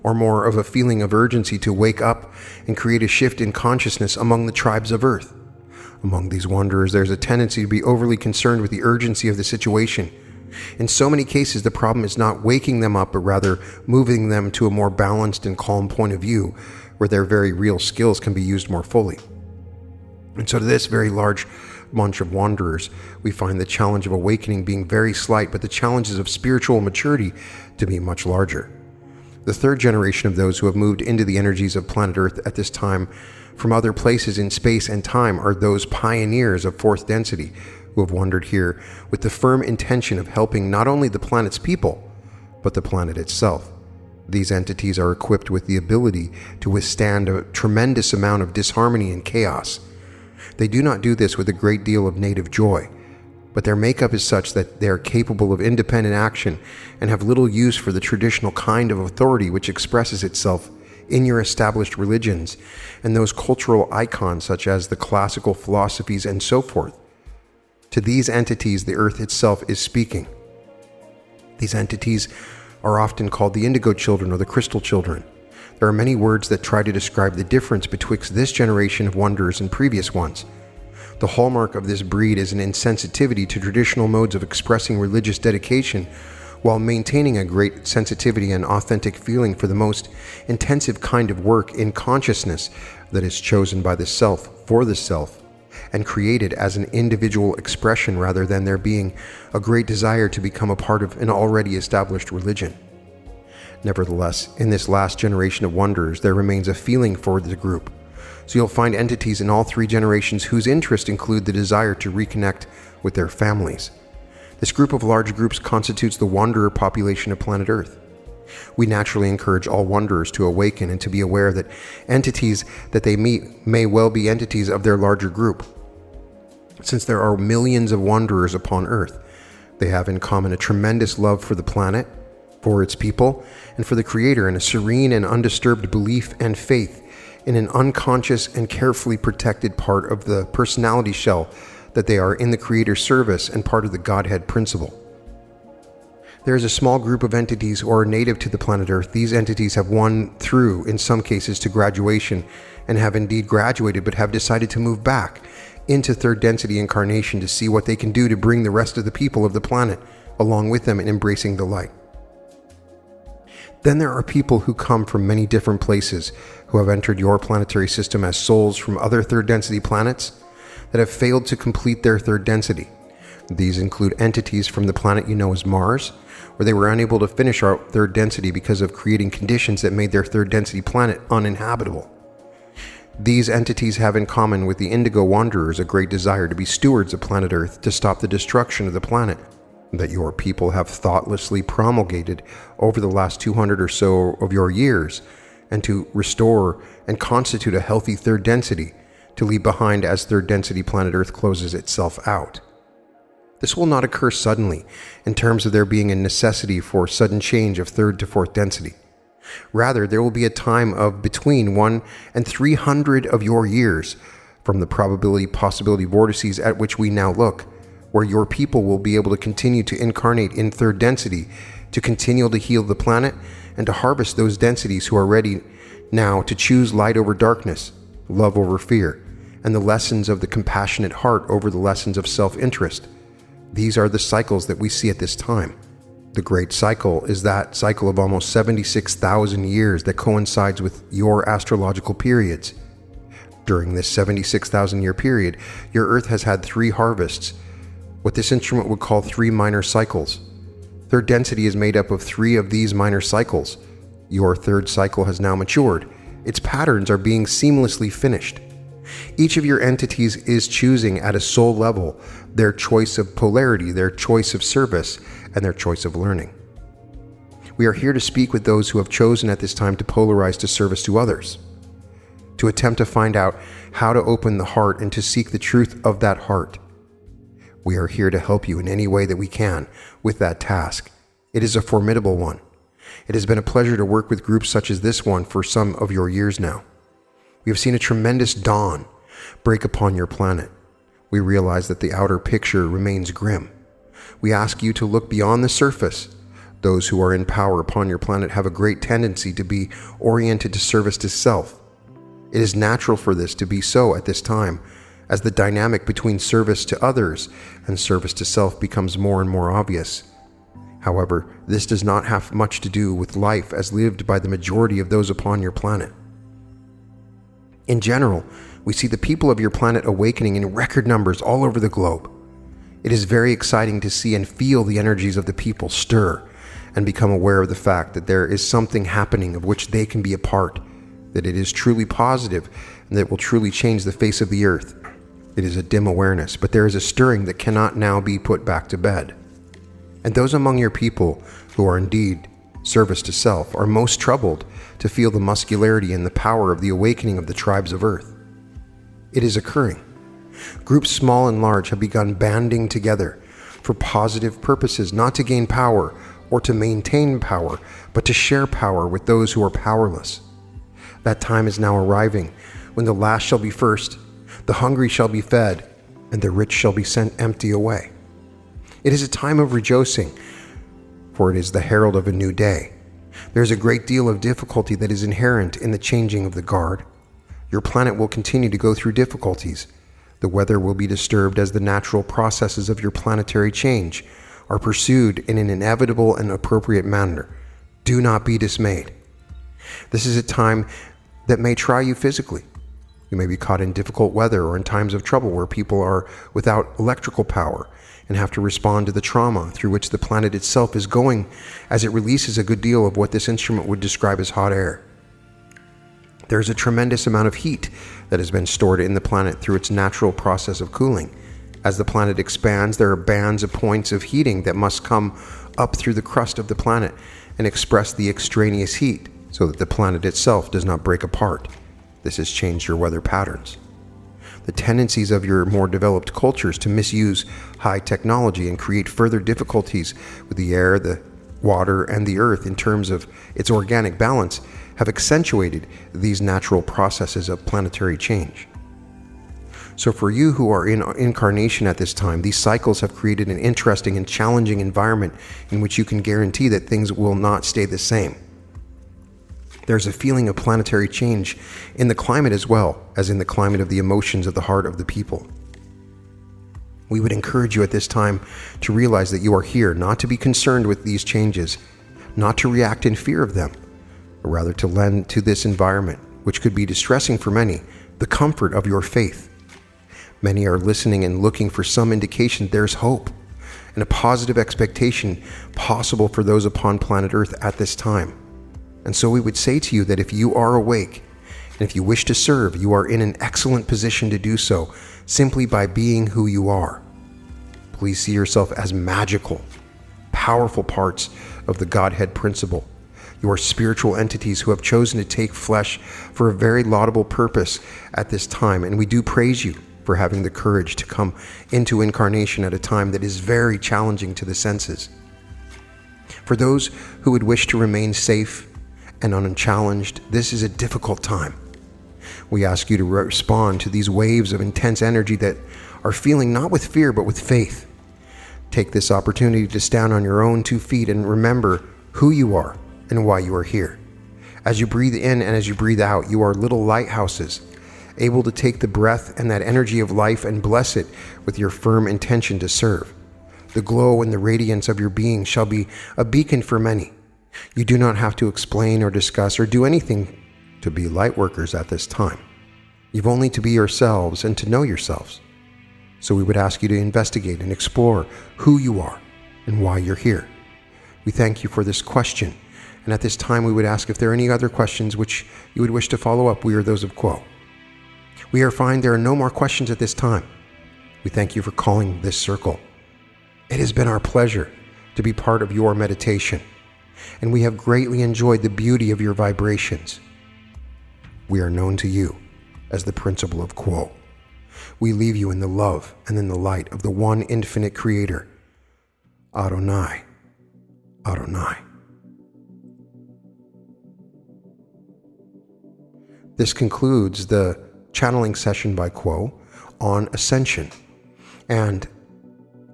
or more of a feeling of urgency to wake up and create a shift in consciousness among the tribes of Earth. Among these wanderers, there's a tendency to be overly concerned with the urgency of the situation. In so many cases, the problem is not waking them up, but rather moving them to a more balanced and calm point of view, where their very real skills can be used more fully. And so to this very large bunch of wanderers, we find the challenge of awakening being very slight, but the challenges of spiritual maturity to be much larger. The third generation of those who have moved into the energies of planet Earth at this time from other places in space and time are those pioneers of fourth density who have wandered here with the firm intention of helping not only the planet's people, but the planet itself. These entities are equipped with the ability to withstand a tremendous amount of disharmony and chaos. They do not do this with a great deal of native joy, but their makeup is such that they are capable of independent action and have little use for the traditional kind of authority which expresses itself in your established religions and those cultural icons such as the classical philosophies and so forth. To these entities, the Earth itself is speaking. These entities are often called the indigo children or the crystal children. There are many words that try to describe the difference betwixt this generation of wanderers and previous ones. The hallmark of this breed is an insensitivity to traditional modes of expressing religious dedication while maintaining a great sensitivity and authentic feeling for the most intensive kind of work in consciousness that is chosen by the self for the self and created as an individual expression rather than there being a great desire to become a part of an already established religion. Nevertheless, in this last generation of wanderers, there remains a feeling for the group. So you'll find entities in all three generations whose interests include the desire to reconnect with their families. This group of large groups constitutes the wanderer population of planet Earth. We naturally encourage all wanderers to awaken and to be aware that entities that they meet may well be entities of their larger group. Since there are millions of wanderers upon Earth, they have in common a tremendous love for the planet, for its people, and for the Creator, and a serene and undisturbed belief and faith in an unconscious and carefully protected part of the personality shell that they are in the Creator's service and part of the Godhead principle. There is a small group of entities who are native to the planet Earth. These entities have won through, in some cases, to graduation and have indeed graduated, but have decided to move back into third density incarnation to see what they can do to bring the rest of the people of the planet along with them in embracing the light. Then there are people who come from many different places who have entered your planetary system as souls from other third density planets that have failed to complete their third density. These include entities from the planet you know as Mars, where they were unable to finish our third density because of creating conditions that made their third density planet uninhabitable. These entities have in common with the indigo wanderers a great desire to be stewards of planet Earth to stop the destruction of the planet. that your people have thoughtlessly promulgated over the last 200 or so of your years, and to restore and constitute a healthy third density to leave behind as third density planet Earth closes itself out. This will not occur suddenly in terms of there being a necessity for sudden change of third to fourth density. Rather, there will be a time of between 1 and 300 of your years from the possibility vortices at which we now look, where your people will be able to continue to incarnate in third density, to continue to heal the planet, and to harvest those densities who are ready now to choose light over darkness, love over fear, and the lessons of the compassionate heart over the lessons of self-interest. These are the cycles that we see at this time. The great cycle is that cycle of almost 76,000 years that coincides with your astrological periods. During this 76,000 year period, your Earth has had 3 harvests, what this instrument would call 3 minor cycles. Third density is made up of 3 of these minor cycles. Your third cycle has now matured. Its patterns are being seamlessly finished. Each of your entities is choosing at a soul level their choice of polarity, their choice of service, and their choice of learning. We are here to speak with those who have chosen at this time to polarize to service to others, to attempt to find out how to open the heart and to seek the truth of that heart. We are here to help you in any way that we can with that task. It is a formidable one. It has been a pleasure to work with groups such as this one for some of your years now. We have seen a tremendous dawn break upon your planet. We realize that the outer picture remains grim. We ask you to look beyond the surface. Those who are in power upon your planet have a great tendency to be oriented to service to self. It is natural for this to be so at this time, as the dynamic between service to others and service to self becomes more and more obvious. However, this does not have much to do with life as lived by the majority of those upon your planet. In general, we see the people of your planet awakening in record numbers all over the globe. It is very exciting to see and feel the energies of the people stir and become aware of the fact that there is something happening of which they can be a part, that it is truly positive and that it will truly change the face of the earth. It is a dim awareness, but there is a stirring that cannot now be put back to bed. And those among your people who are indeed service to self are most troubled to feel the muscularity and the power of the awakening of the tribes of earth. It is occurring. Groups small and large have begun banding together for positive purposes, not to gain power or to maintain power, but to share power with those who are powerless. That time is now arriving when the last shall be first, the hungry shall be fed, and the rich shall be sent empty away. It is a time of rejoicing, for it is the herald of a new day. There is a great deal of difficulty that is inherent in the changing of the guard. Your planet will continue to go through difficulties. The weather will be disturbed as the natural processes of your planetary change are pursued in an inevitable and appropriate manner. Do not be dismayed. This is a time that may try you physically. You may be caught in difficult weather or in times of trouble where people are without electrical power and have to respond to the trauma through which the planet itself is going as it releases a good deal of what this instrument would describe as hot air. There is a tremendous amount of heat that has been stored in the planet through its natural process of cooling. As the planet expands, there are bands of points of heating that must come up through the crust of the planet and express the extraneous heat so that the planet itself does not break apart. This has changed your weather patterns. The tendencies of your more developed cultures to misuse high technology and create further difficulties with the air, the water, and the earth in terms of its organic balance have accentuated these natural processes of planetary change. So for you who are in incarnation at this time, these cycles have created an interesting and challenging environment in which you can guarantee that things will not stay the same. There's a feeling of planetary change in the climate as well as in the climate of the emotions of the heart of the people. We would encourage you at this time to realize that you are here not to be concerned with these changes, not to react in fear of them, but rather to lend to this environment, which could be distressing for many, the comfort of your faith. Many are listening and looking for some indication there's hope and a positive expectation possible for those upon planet Earth at this time. And so we would say to you that if you are awake and if you wish to serve, you are in an excellent position to do so simply by being who you are. Please see yourself as magical powerful parts of the Godhead principle. You are spiritual entities who have chosen to take flesh for a very laudable purpose at this time, and we do praise you for having the courage to come into incarnation at a time that is very challenging to the senses. For those who would wish to remain safe and unchallenged, this is a difficult time. We ask you to respond to these waves of intense energy that are feeling not with fear but with faith. Take this opportunity to stand on your own 2 feet and remember who you are and why you are here. As you breathe in and as you breathe out, you are little lighthouses, able to take the breath and that energy of life and bless it with your firm intention to serve. The glow and the radiance of your being shall be a beacon for many. You do not have to explain or discuss or do anything to be light workers at this time. You've only to be yourselves and to know yourselves. So we would ask you to investigate and explore who you are and why you're here. We thank you for this question. And at this time, we would ask if there are any other questions which you would wish to follow up. We are those of Quo. We are fine. There are no more questions at this time. We thank you for calling this circle. It has been our pleasure to be part of your meditation, and we have greatly enjoyed the beauty of your vibrations. We are known to you as the principle of Quo. We leave you in the love and in the light of the one infinite creator, Adonai, Adonai. This concludes the channeling session by Quo on Ascension. And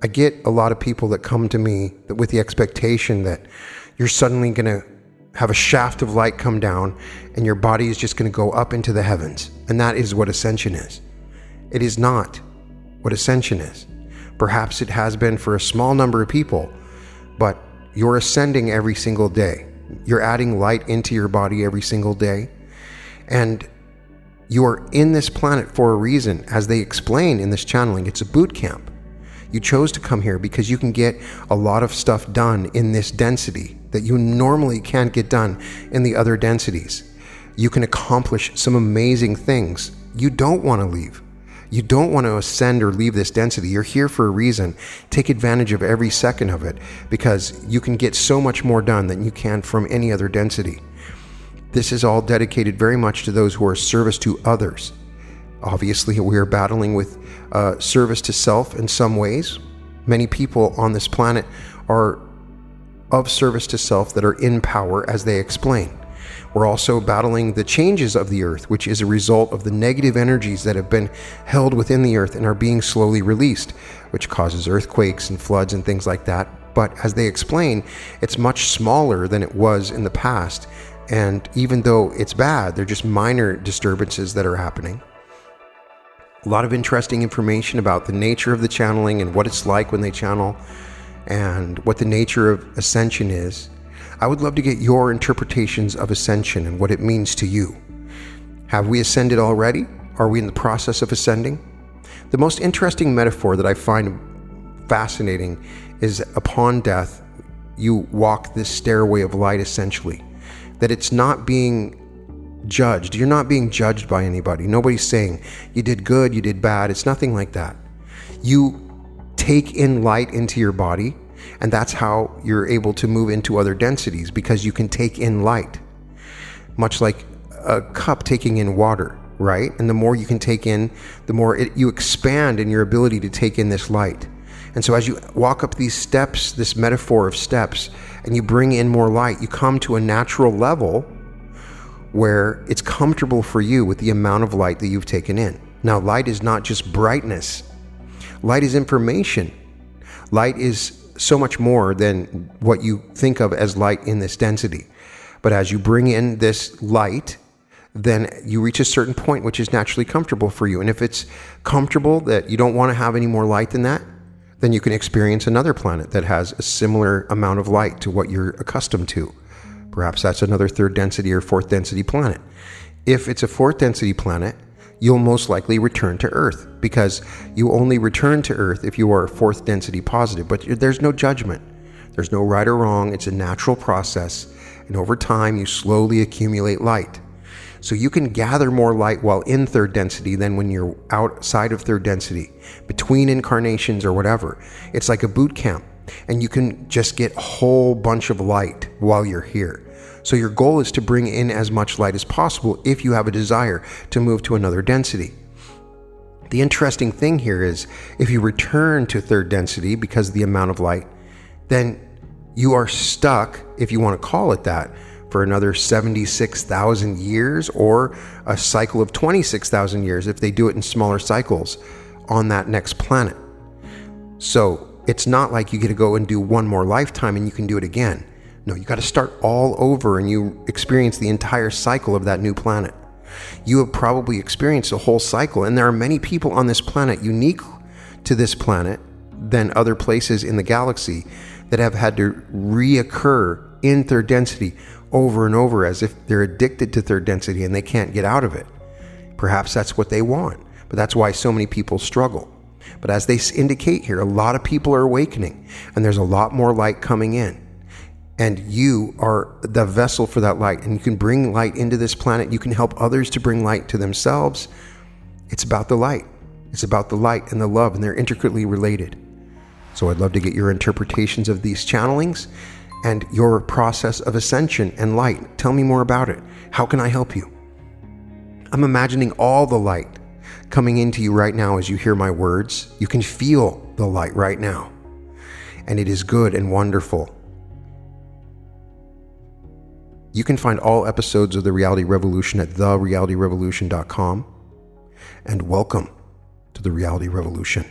I get a lot of people that come to me with the expectation that you're suddenly going to have a shaft of light come down and your body is just going to go up into the heavens. And that is what Ascension is. It is not what Ascension is. Perhaps it has been for a small number of people, but you're ascending every single day. You're adding light into your body every single day. And you are in this planet for a reason. As they explain in this channeling, it's a boot camp. You chose to come here because you can get a lot of stuff done in this density that you normally can't get done in the other densities. You can accomplish some amazing things. You don't want to leave. You don't want to ascend or leave this density. You're here for a reason. Take advantage of every second of it because you can get so much more done than you can from any other density. This is all dedicated very much to those who are service to others. Obviously, we are battling with service to self in some ways. Many people on this planet are of service to self that are in power, as they explain. We're also battling the changes of the earth, which is a result of the negative energies that have been held within the earth and are being slowly released, which causes earthquakes and floods and things like that. But as they explain, it's much smaller than it was in the past. And even though it's bad, they're just minor disturbances that are happening. A lot of interesting information about the nature of the channeling and what it's like when they channel and what the nature of Ascension is. I would love to get your interpretations of Ascension and what it means to you. Have we ascended already? Are we in the process of ascending? The most interesting metaphor that I find fascinating is upon death, you walk this stairway of light essentially. That it's not being judged. You're not being judged by anybody. Nobody's saying you did good, you did bad. It's nothing like that. You take in light into your body, and that's how you're able to move into other densities, because you can take in light. Much like a cup taking in water, right? And the more you can take in, the more you expand in your ability to take in this light. And so as you walk up these steps, this metaphor of steps, and you bring in more light, you come to a natural level where it's comfortable for you with the amount of light that you've taken in. Now, light is not just brightness. Light is information. Light is so much more than what you think of as light in this density. But as you bring in this light, then you reach a certain point which is naturally comfortable for you. And if it's comfortable that you don't want to have any more light than that, then you can experience another planet that has a similar amount of light to what you're accustomed to. Perhaps that's another third density or fourth density planet. If it's a fourth density planet, you'll most likely return to Earth, because you only return to Earth if you are fourth density positive. But there's no judgment. There's no right or wrong. It's a natural process. And over time, you slowly accumulate light. So you can gather more light while in third density than when you're outside of third density, between incarnations or whatever. It's like a boot camp. and you can just get a whole bunch of light while you're here. So your goal is to bring in as much light as possible if you have a desire to move to another density. The interesting thing here is if you return to third density because of the amount of light, then you are stuck, if you want to call it that, for another 76,000 years or a cycle of 26,000 years if they do it in smaller cycles on that next planet. So it's not like you get to go and do one more lifetime and you can do it again. No, you got to start all over and you experience the entire cycle of that new planet. You have probably experienced a whole cycle, and there are many people on this planet unique to this planet than other places in the galaxy that have had to reoccur in third density over and over as if they're addicted to third density and they can't get out of it. Perhaps that's what they want, but that's why so many people struggle. But as they indicate here, a lot of people are awakening and there's a lot more light coming in. And you are the vessel for that light, and you can bring light into this planet. You can help others to bring light to themselves. It's about the light. It's about the light and the love, and they're intricately related. So I'd love to get your interpretations of these channelings and your process of ascension and light. Tell me more about it. How can I help you? I'm imagining all the light coming into you right now as you hear my words. You can feel the light right now, and it is good and wonderful. You can find all episodes of The Reality Revolution at therealityrevolution.com. And welcome to The Reality Revolution.